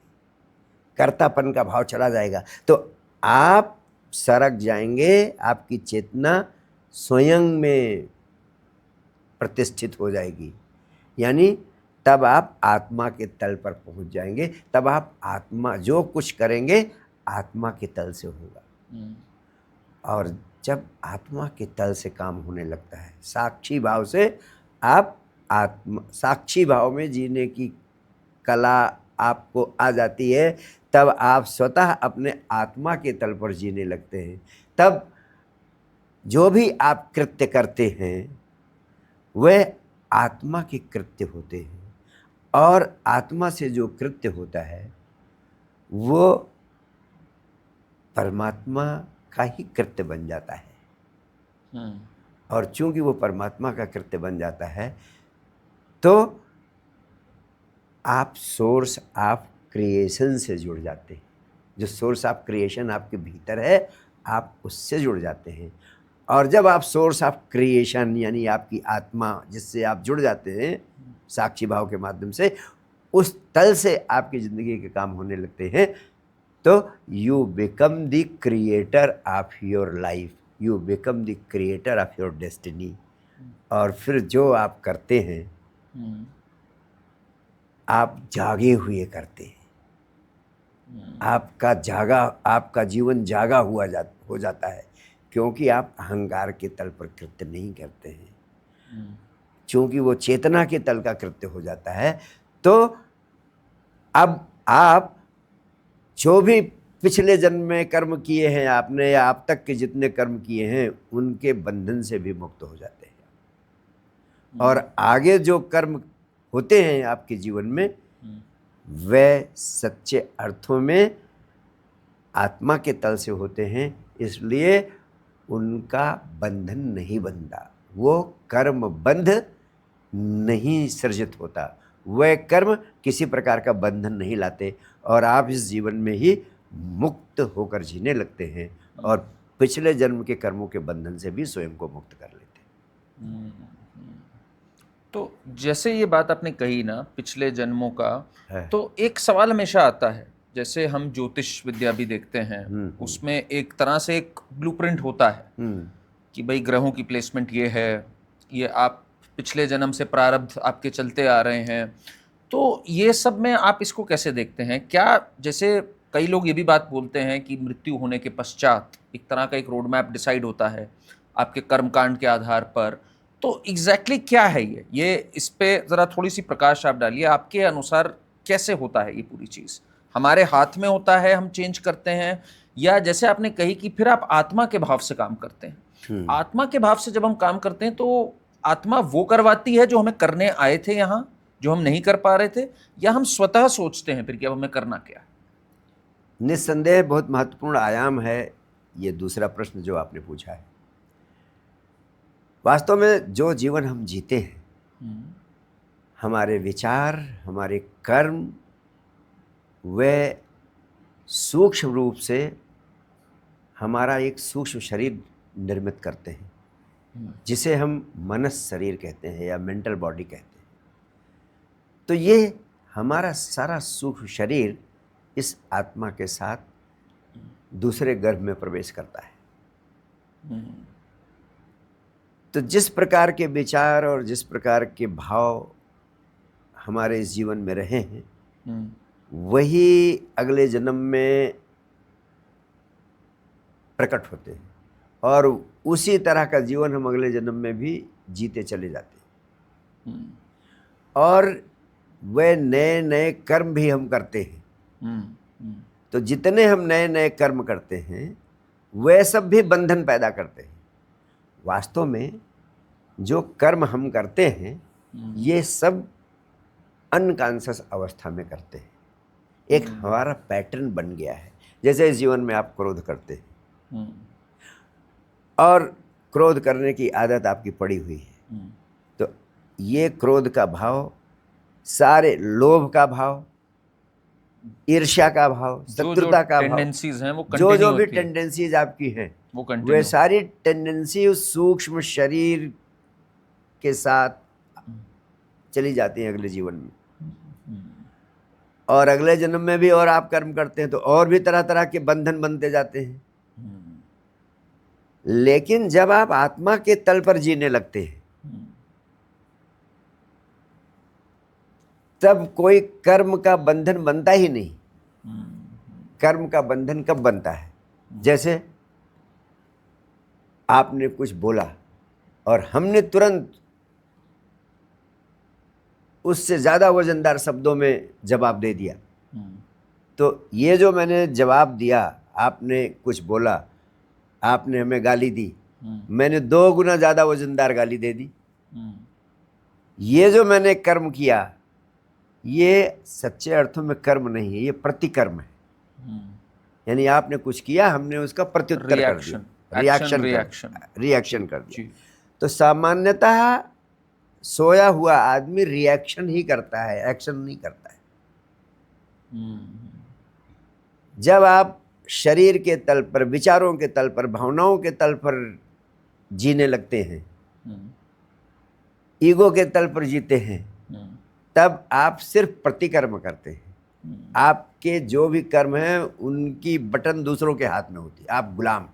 कर्तापन का भाव चला जाएगा, तो आप सरक जाएंगे, आपकी चेतना स्वयं में प्रतिष्ठित हो जाएगी। यानी तब आप आत्मा के तल पर पहुंच जाएंगे। तब आप आत्मा जो कुछ करेंगे आत्मा के तल से होगा। और जब आत्मा के तल से काम होने लगता है, साक्षी भाव से, आप साक्षी भाव में जीने की कला आपको आ जाती है, तब आप स्वतः अपने आत्मा के तल पर जीने लगते हैं। तब जो भी आप कृत्य करते हैं वह आत्मा के कृत्य होते हैं, और आत्मा से जो कृत्य होता है वो परमात्मा का ही कृत्य बन जाता है। और चूंकि वो परमात्मा का कृत्य बन जाता है, तो आप सोर्स ऑफ क्रिएशन से जुड़ जाते हैं। जो सोर्स ऑफ क्रिएशन आपके भीतर है, आप उससे जुड़ जाते हैं। और जब आप सोर्स ऑफ क्रिएशन यानी आपकी आत्मा जिससे आप जुड़ जाते हैं साक्षी भाव के माध्यम से, उस तल से आपकी ज़िंदगी के काम होने लगते हैं, तो you become the creator of your life, you become the creator of your destiny. और फिर जो आप करते हैं आप जागे हुए करते हैं। आपका जीवन जागा हुआ हो जाता है, क्योंकि आप अहंकार के तल पर कृत्य नहीं करते हैं। चूंकि वो चेतना के तल का कृत्य हो जाता है, तो अब आप जो भी पिछले जन्म में कर्म किए हैं आपने, या आप तक के जितने कर्म किए हैं, उनके बंधन से भी मुक्त हो जाते हैं। और आगे जो कर्म होते हैं आपके जीवन में, वे सच्चे अर्थों में आत्मा के तल से होते हैं, इसलिए उनका बंधन नहीं बनता, वो कर्म बंध नहीं सृजित होता, वह कर्म किसी प्रकार का बंधन नहीं लाते, और आप इस जीवन में ही मुक्त होकर जीने लगते हैं, और पिछले जन्म के कर्मों के बंधन से भी स्वयं को मुक्त कर लेते हैं। तो जैसे ये बात आपने कही ना पिछले जन्मों का, है। तो एक सवाल हमेशा आता है, जैसे हम ज्योतिष विद्या भी देखते हैं, उसमें एक तरह से एक ब्लूप्रिंट होता है कि भाई ग्रहों की प्लेसमेंट ये है, ये आप पिछले जन्म से प्रारब्ध आपके चलते आ रहे हैं। तो ये सब में आप इसको कैसे देखते हैं? क्या जैसे कई लोग ये भी बात बोलते हैं कि मृत्यु होने के पश्चात एक तरह का एक रोड मैप डिसाइड होता है आपके कर्मकांड के आधार पर। तो एग्जैक्टली क्या है ये इस पे ज़रा थोड़ी सी प्रकाश आप डालिए। आपके अनुसार कैसे होता है ये पूरी चीज़? हमारे हाथ में होता है, हम चेंज करते हैं, या जैसे आपने कही कि फिर आप आत्मा के भाव से काम करते हैं? आत्मा के भाव से जब हम काम करते हैं तो आत्मा वो करवाती है जो हमें करने आए थे यहाँ, जो हम नहीं कर पा रहे थे, या हम स्वतः सोचते हैं फिर कि अब हमें करना क्या है? निस्संदेह बहुत महत्वपूर्ण आयाम है ये दूसरा प्रश्न जो आपने पूछा है। वास्तव में जो जीवन हम जीते हैं, हमारे विचार, हमारे कर्म, वे सूक्ष्म रूप से हमारा एक सूक्ष्म शरीर निर्मित करते हैं, जिसे हम मनस शरीर कहते हैं या मेंटल बॉडी कहते हैं। तो ये हमारा सारा सूक्ष्म शरीर इस आत्मा के साथ दूसरे गर्भ में प्रवेश करता है। तो जिस प्रकार के विचार और जिस प्रकार के भाव हमारे इस जीवन में रहे हैं, वही अगले जन्म में प्रकट होते हैं और उसी तरह का जीवन हम अगले जन्म में भी जीते चले जाते हैं। और वे नए नए कर्म भी हम करते हैं। तो जितने हम नए नए कर्म करते हैं वे सब भी बंधन पैदा करते हैं। वास्तव में जो कर्म हम करते हैं ये सब अनकॉन्शियस अवस्था में करते हैं। एक हमारा पैटर्न बन गया है। जैसे इस जीवन में आप क्रोध करते हैं और क्रोध करने की आदत आपकी पड़ी हुई है, तो ये क्रोध का भाव, सारे लोभ का भाव, ईर्ष्या का भाव, शत्रुता का भाव, टेंडेंसीज हैं वो जो कंटिन्यू भी होती है, टेंडेंसीज आपकी हैं वो वे कंटिन्यू। सारी टेंडेंसी उस सूक्ष्म शरीर के साथ चली जाती हैं अगले जीवन में। और अगले जन्म में भी और आप कर्म करते हैं तो और भी तरह तरह के बंधन बनते जाते हैं। लेकिन जब आप आत्मा के तल पर जीने लगते हैं तब कोई कर्म का बंधन बनता ही नहीं। कर्म का बंधन कब बनता है? जैसे आपने कुछ बोला और हमने तुरंत उससे ज्यादा वजनदार शब्दों में जवाब दे दिया। तो ये जो मैंने जवाब दिया, आपने कुछ बोला, आपने हमें गाली दी, मैंने 2 गुना ज्यादा वजनदार गाली दे दी। ये जो मैंने कर्म किया ये सच्चे अर्थों में कर्म नहीं है, ये प्रतिकर्म है। यानी आपने कुछ किया, हमने उसका प्रत्युत्तर कर दिया, रिएक्शन कर दिया। तो सामान्यतः सोया हुआ आदमी रिएक्शन ही करता है, एक्शन नहीं करता है। जब आप शरीर के तल पर, विचारों के तल पर, भावनाओं के तल पर जीने लगते हैं, ईगो के तल पर जीते हैं, तब आप सिर्फ प्रतिकर्म करते हैं। आपके जो भी कर्म हैं उनकी बटन दूसरों के हाथ में होती है, आप गुलाम।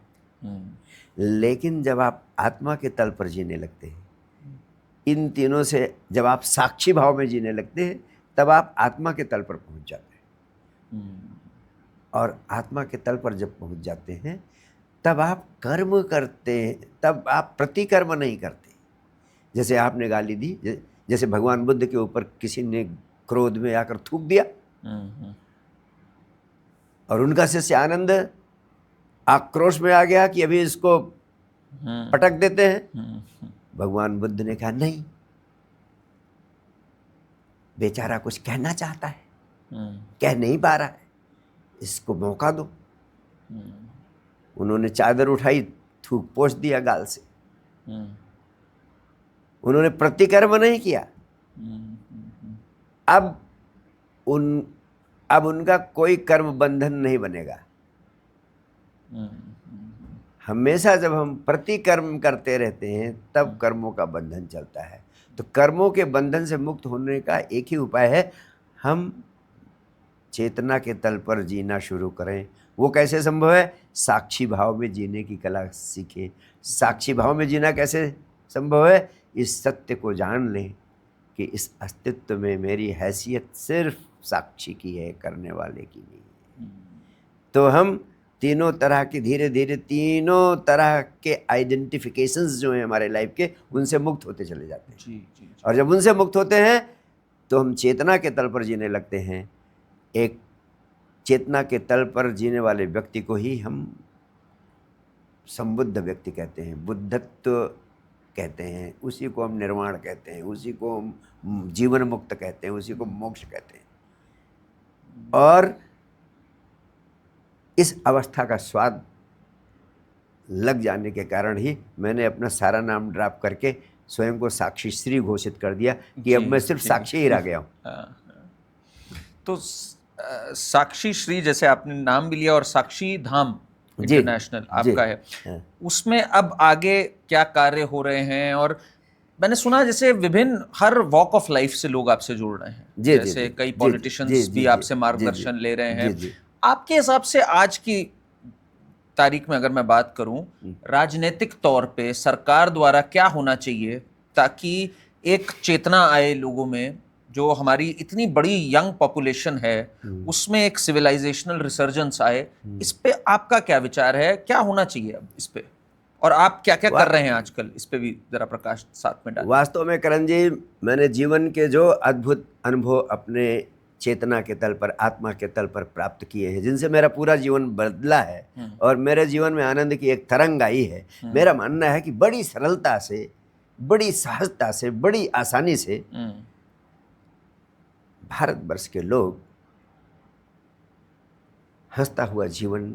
लेकिन जब आप आत्मा के तल पर जीने लगते हैं, इन तीनों से जब आप साक्षी भाव में जीने लगते हैं तब आप आत्मा के तल पर पहुंच जाते हैं। और आत्मा के तल पर जब पहुंच जाते हैं तब आप कर्म करते हैं, तब आप प्रतिकर्म नहीं करते। जैसे आपने गाली दी, जैसे भगवान बुद्ध के ऊपर किसी ने क्रोध में आकर थूक दिया और उनका शिष्य आनंद आक्रोश में आ गया कि अभी इसको पटक देते हैं। भगवान बुद्ध ने कहा नहीं, बेचारा कुछ कहना चाहता है, कह नहीं पा रहा है, इसको मौका दो। उन्होंने चादर उठाई, थूक पोंछ दिया गाल से। उन्होंने प्रतिकर्म नहीं किया। अब उनका कोई कर्म बंधन नहीं बनेगा। हमेशा जब हम प्रतिकर्म करते रहते हैं तब कर्मों का बंधन चलता है। तो कर्मों के बंधन से मुक्त होने का एक ही उपाय है, हम चेतना के तल पर जीना शुरू करें। वो कैसे संभव है? साक्षी भाव में जीने की कला सीखें। साक्षी भाव में जीना कैसे संभव है? इस सत्य को जान लें कि इस अस्तित्व में मेरी हैसियत सिर्फ साक्षी की है, करने वाले की नहीं। तो हम तीनों तरह के, धीरे धीरे तीनों तरह के आइडेंटिफिकेशंस जो हैं हमारे लाइफ के, उनसे मुक्त होते चले जाते हैं। जी। और जब उनसे मुक्त होते हैं तो हम चेतना के तल पर जीने लगते हैं। एक चेतना के तल पर जीने वाले व्यक्ति को ही हम संबुद्ध व्यक्ति कहते हैं, बुद्धत्व कहते हैं, उसी को हम निर्वाण कहते हैं, उसी को हम जीवन मुक्त कहते हैं, उसी को मोक्ष कहते हैं। और इस अवस्था का स्वाद लग जाने के कारण ही मैंने अपना सारा नाम ड्रॉप करके स्वयं को साक्षी श्री घोषित कर दिया कि अब मैं सिर्फ साक्षी ही रह गया हूँ। तो साक्षी श्री, जैसे आपने नाम भी लिया, और साक्षी धाम इंटरनेशनल आपका है, उसमें अब आगे क्या कार्य हो रहे हैं? और मैंने सुना जैसे विभिन्न हर वॉक ऑफ लाइफ से लोग आपसे जुड़ रहे हैं, जैसे कई पॉलिटिशियंस भी आपसे मार्गदर्शन ले रहे हैं। आपके हिसाब से आज की तारीख में अगर मैं बात करूं, राजनीतिक तौर पे सरकार द्वारा क्या होना चाहिए ताकि एक चेतना आए लोगों में, जो हमारी इतनी बड़ी यंग पॉपुलेशन है उसमें एक सिविलाइजेशनल रिसर्जेंस आए? इस पे आपका क्या विचार है? क्या होना चाहिए अब इस पे, और आप क्या क्या कर रहे हैं आजकल? इस पे भी जरा प्रकाश साथ में डालें। वास्तव में करण जी, मैंने जीवन के जो अद्भुत अनुभव अपने चेतना के तल पर, आत्मा के तल पर प्राप्त किए हैं, जिनसे मेरा पूरा जीवन बदला है और मेरे जीवन में आनंद की एक तरंग आई है, मेरा मानना है कि बड़ी सरलता से, बड़ी सहजता से, बड़ी आसानी से भारतवर्ष के लोग हंसता हुआ जीवन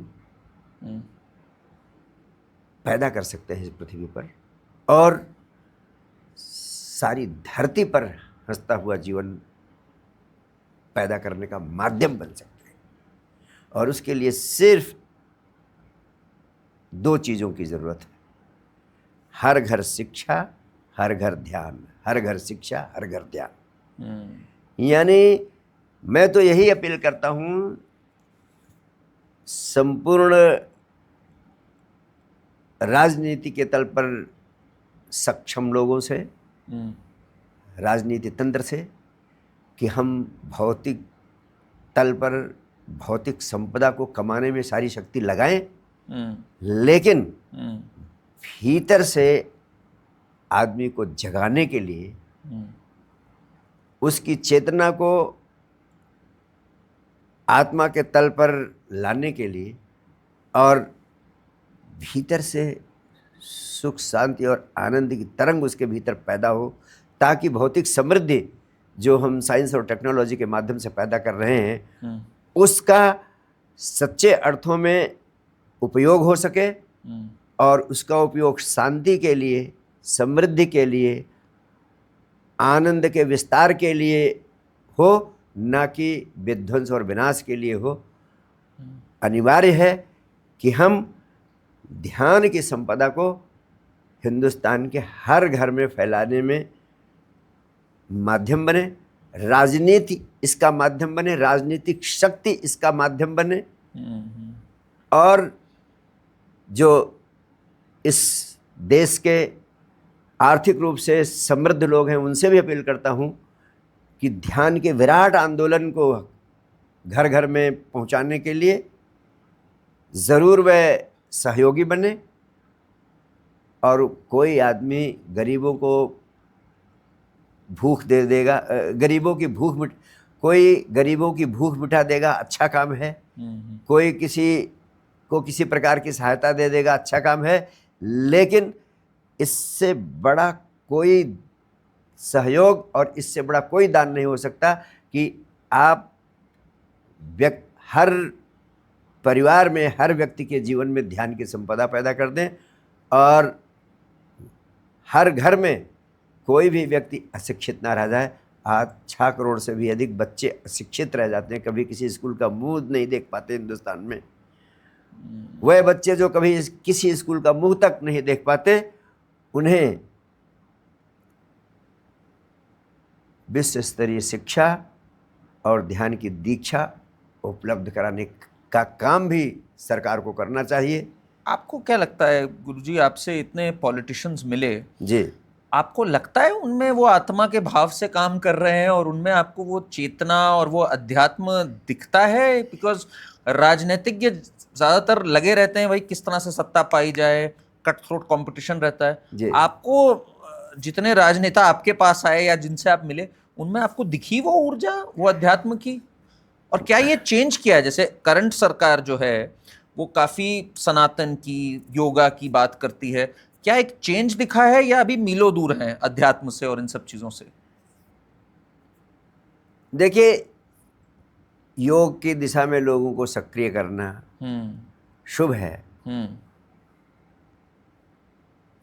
पैदा कर सकते हैं इस पृथ्वी पर, और सारी धरती पर हंसता हुआ जीवन पैदा करने का माध्यम बन सकते हैं। और उसके लिए सिर्फ दो चीज़ों की ज़रूरत है: हर घर शिक्षा, हर घर ध्यान। हर घर शिक्षा, हर घर ध्यान। यानी मैं तो यही अपील करता हूँ संपूर्ण राजनीति के तल पर सक्षम लोगों से, राजनीति तंत्र से, कि हम भौतिक तल पर भौतिक संपदा को कमाने में सारी शक्ति लगाएं, लेकिन भीतर से आदमी को जगाने के लिए, उसकी चेतना को आत्मा के तल पर लाने के लिए, और भीतर से सुख, शांति और आनंद की तरंग उसके भीतर पैदा हो, ताकि भौतिक समृद्धि जो हम साइंस और टेक्नोलॉजी के माध्यम से पैदा कर रहे हैं उसका सच्चे अर्थों में उपयोग हो सके, और उसका उपयोग शांति के लिए, समृद्धि के लिए, आनंद के विस्तार के लिए हो, ना कि विध्वंस और विनाश के लिए हो। अनिवार्य है कि हम ध्यान की संपदा को हिंदुस्तान के हर घर में फैलाने में माध्यम बने, राजनीति इसका माध्यम बने, राजनीतिक शक्ति इसका माध्यम बने। और जो इस देश के आर्थिक रूप से समृद्ध लोग हैं, उनसे भी अपील करता हूं कि ध्यान के विराट आंदोलन को घर घर में पहुंचाने के लिए ज़रूर वह सहयोगी बने। और कोई आदमी गरीबों को भूख दे देगा, कोई गरीबों की भूख मिटा देगा, अच्छा काम है। कोई किसी को किसी प्रकार की सहायता दे देगा, अच्छा काम है। लेकिन इससे बड़ा कोई सहयोग और इससे बड़ा कोई दान नहीं हो सकता कि आप हर परिवार में, हर व्यक्ति के जीवन में ध्यान की संपदा पैदा कर दें, और हर घर में कोई भी व्यक्ति अशिक्षित ना रह जाए। आज 6 करोड़ से भी अधिक बच्चे अशिक्षित रह जाते हैं, कभी किसी स्कूल का मुंह नहीं देख पाते हिंदुस्तान में। वह बच्चे जो कभी किसी स्कूल का मुंह तक नहीं देख पाते, उन्हें विश्व स्तरीय शिक्षा और ध्यान की दीक्षा उपलब्ध कराने का काम भी सरकार को करना चाहिए। आपको क्या लगता है गुरुजी, आपसे इतने पॉलिटिशियंस मिले, जी, आपको लगता है उनमें वो आत्मा के भाव से काम कर रहे हैं और उनमें आपको वो चेतना और वो अध्यात्म दिखता है? बिकॉज राजनीतिज्ञ ज्यादातर लगे रहते हैं भाई किस तरह से सत्ता पाई जाए, कट थ्रोट कंपटीशन रहता है। जी। आपको जितने राजनेता आपके पास आए या जिनसे आप मिले, उनमें आपको दिखी वो ऊर्जा, वो अध्यात्म की? और क्या ये चेंज किया है? जैसे करंट सरकार जो है वो काफी सनातन की, योगा की बात करती है, क्या एक चेंज दिखा है या अभी मीलों दूर हैं अध्यात्म से और इन सब चीजों से? देखिए, योग की दिशा में लोगों को सक्रिय करना हम्म शुभ है, हम्म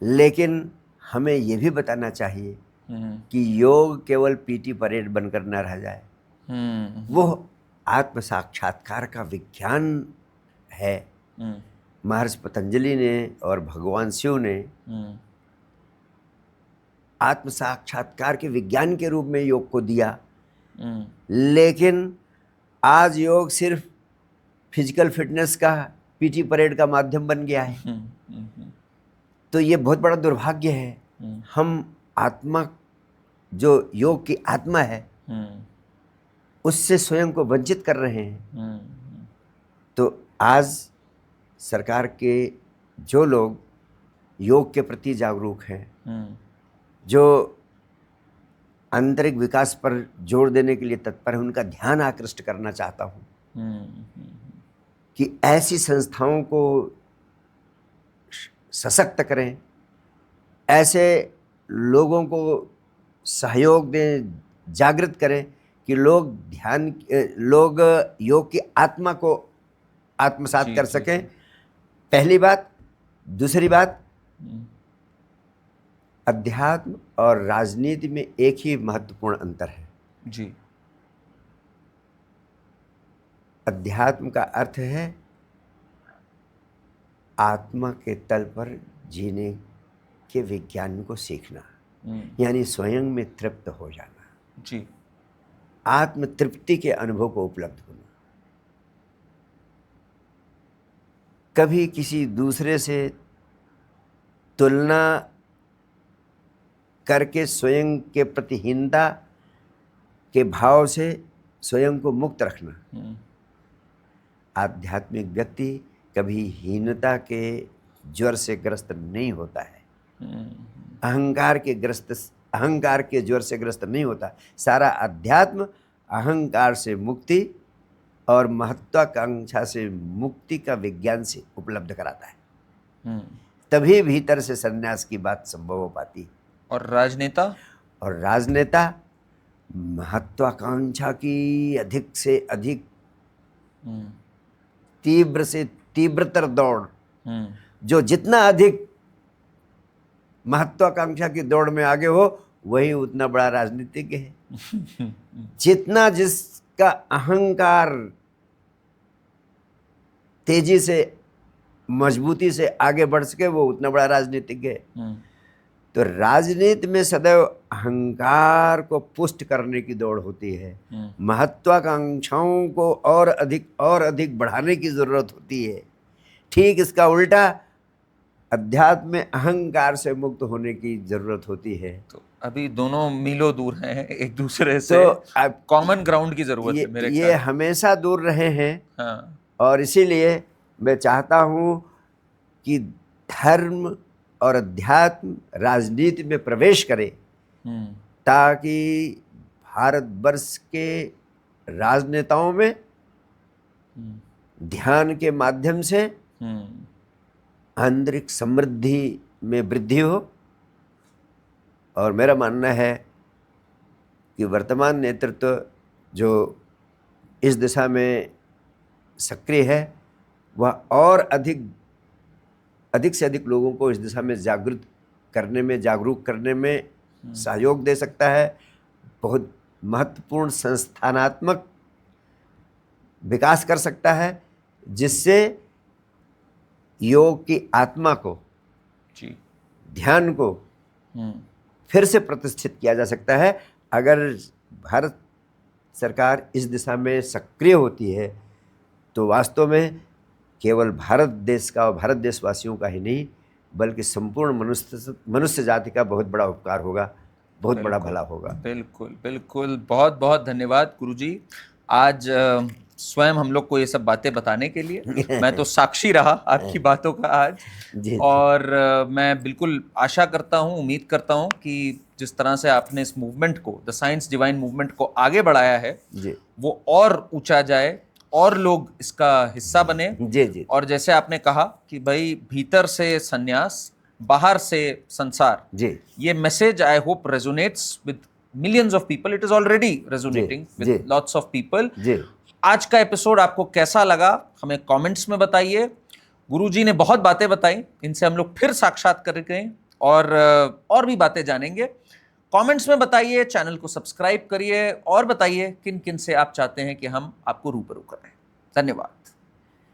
लेकिन हमें ये भी बताना चाहिए हम्म कि योग केवल पीटी परेड बनकर न रह जाए। हम्म वो आत्म साक्षात्कार का विज्ञान है। हम्म महर्षि पतंजलि ने और भगवान शिव ने हम्म आत्म साक्षात्कार के विज्ञान के रूप में योग को दिया। हम्म लेकिन आज योग सिर्फ फिजिकल फिटनेस का पीटी परेड का माध्यम बन गया है। हम्म तो ये बहुत बड़ा दुर्भाग्य है। हम्म हम आत्मा, जो योग की आत्मा है, हम्म उससे स्वयं को वंचित कर रहे हैं। हम्म तो आज सरकार के जो लोग योग के प्रति जागरूक हैं, हम्म जो आंतरिक विकास पर जोर देने के लिए तत्पर है, उनका ध्यान आकृष्ट करना चाहता हूँ हम्म कि ऐसी संस्थाओं को सशक्त करें, ऐसे लोगों को सहयोग दें, जागृत करें कि लोग योग की आत्मा को आत्मसात जी, कर जी, सकें। जी। पहली बात। दूसरी बात, हम्म अध्यात्म और राजनीति में एक ही महत्वपूर्ण अंतर है। जी अध्यात्म का अर्थ है आत्मा के तल पर जीने के विज्ञान को सीखना, यानी स्वयं में तृप्त हो जाना, जी आत्म तृप्ति के अनुभव को उपलब्ध होना। कभी किसी दूसरे से तुलना करके स्वयं के प्रति हीनता के भाव से स्वयं को मुक्त रखना। आध्यात्मिक व्यक्ति कभी हीनता के ज्वर से ग्रस्त नहीं होता है, अहंकार के ज्वर से ग्रस्त नहीं होता। सारा अध्यात्म अहंकार से मुक्ति और महत्वाकांक्षा से मुक्ति का विज्ञान से उपलब्ध कराता है। तभी भीतर से संन्यास की बात संभव हो पाती है। और राजनेता? और राजनेता महत्वाकांक्षा की अधिक से अधिक तीव्र से तीव्रतर दौड़, जो जितना अधिक महत्वाकांक्षा की दौड़ में आगे हो वही उतना बड़ा राजनीतिज्ञ है। जितना जिसका अहंकार तेजी से, मजबूती से आगे बढ़ सके वो उतना बड़ा राजनीतिज्ञ है। तो राजनीति में सदैव अहंकार को पुष्ट करने की दौड़ होती है, महत्वाकांक्षाओं को और अधिक बढ़ाने की जरूरत होती है। ठीक इसका उल्टा अध्यात्म में अहंकार से मुक्त होने की जरूरत होती है। तो अभी दोनों मीलों दूर हैं एक दूसरे से, तो कॉमन ग्राउंड की जरूरत है मेरे ये हमेशा दूर रहे हैं। हाँ। और इसीलिए मैं चाहता हूँ कि धर्म और अध्यात्म राजनीति में प्रवेश करे, ताकि भारतवर्ष के राजनेताओं में ध्यान के माध्यम से आंतरिक समृद्धि में वृद्धि हो। और मेरा मानना है कि वर्तमान नेतृत्व जो इस दिशा में सक्रिय है वह और अधिक से अधिक लोगों को इस दिशा में जागरूक करने में सहयोग दे सकता है। बहुत महत्वपूर्ण संस्थानात्मक विकास कर सकता है, जिससे योग की आत्मा को, ध्यान को फिर से प्रतिष्ठित किया जा सकता है। अगर भारत सरकार इस दिशा में सक्रिय होती है तो वास्तव में केवल भारत देश का और भारत देशवासियों का ही नहीं बल्कि संपूर्ण मनुष्य जाति का बहुत बड़ा उपकार होगा, बहुत बड़ा भला होगा। बिल्कुल बिल्कुल, बहुत बहुत धन्यवाद गुरुजी, आज स्वयं हम लोग को ये सब बातें बताने के लिए। मैं तो साक्षी रहा आपकी बातों का आज। जी, और मैं बिल्कुल आशा करता हूँ, उम्मीद करता हूँ कि जिस तरह से आपने इस मूवमेंट को, द साइंस डिवाइन मूवमेंट को आगे बढ़ाया है जी, वो और ऊंचा जाए और लोग इसका हिस्सा बने। जी, जी, और जैसे आपने कहा कि भाई भीतर से संन्यास, बाहर से संसार, जी, ये message I hope resonates with millions of people. It is already resonating with lots of people. जी। आज का एपिसोड आपको कैसा लगा हमें कमेंट्स में बताइए। गुरुजी ने बहुत बातें बताई, इनसे हम लोग फिर साक्षात्कार करें और भी बातें जानेंगे। कमेंट्स में बताइए, चैनल को सब्सक्राइब करिए और बताइए किन किन से आप चाहते हैं कि हम आपको रूबरू करें। धन्यवाद।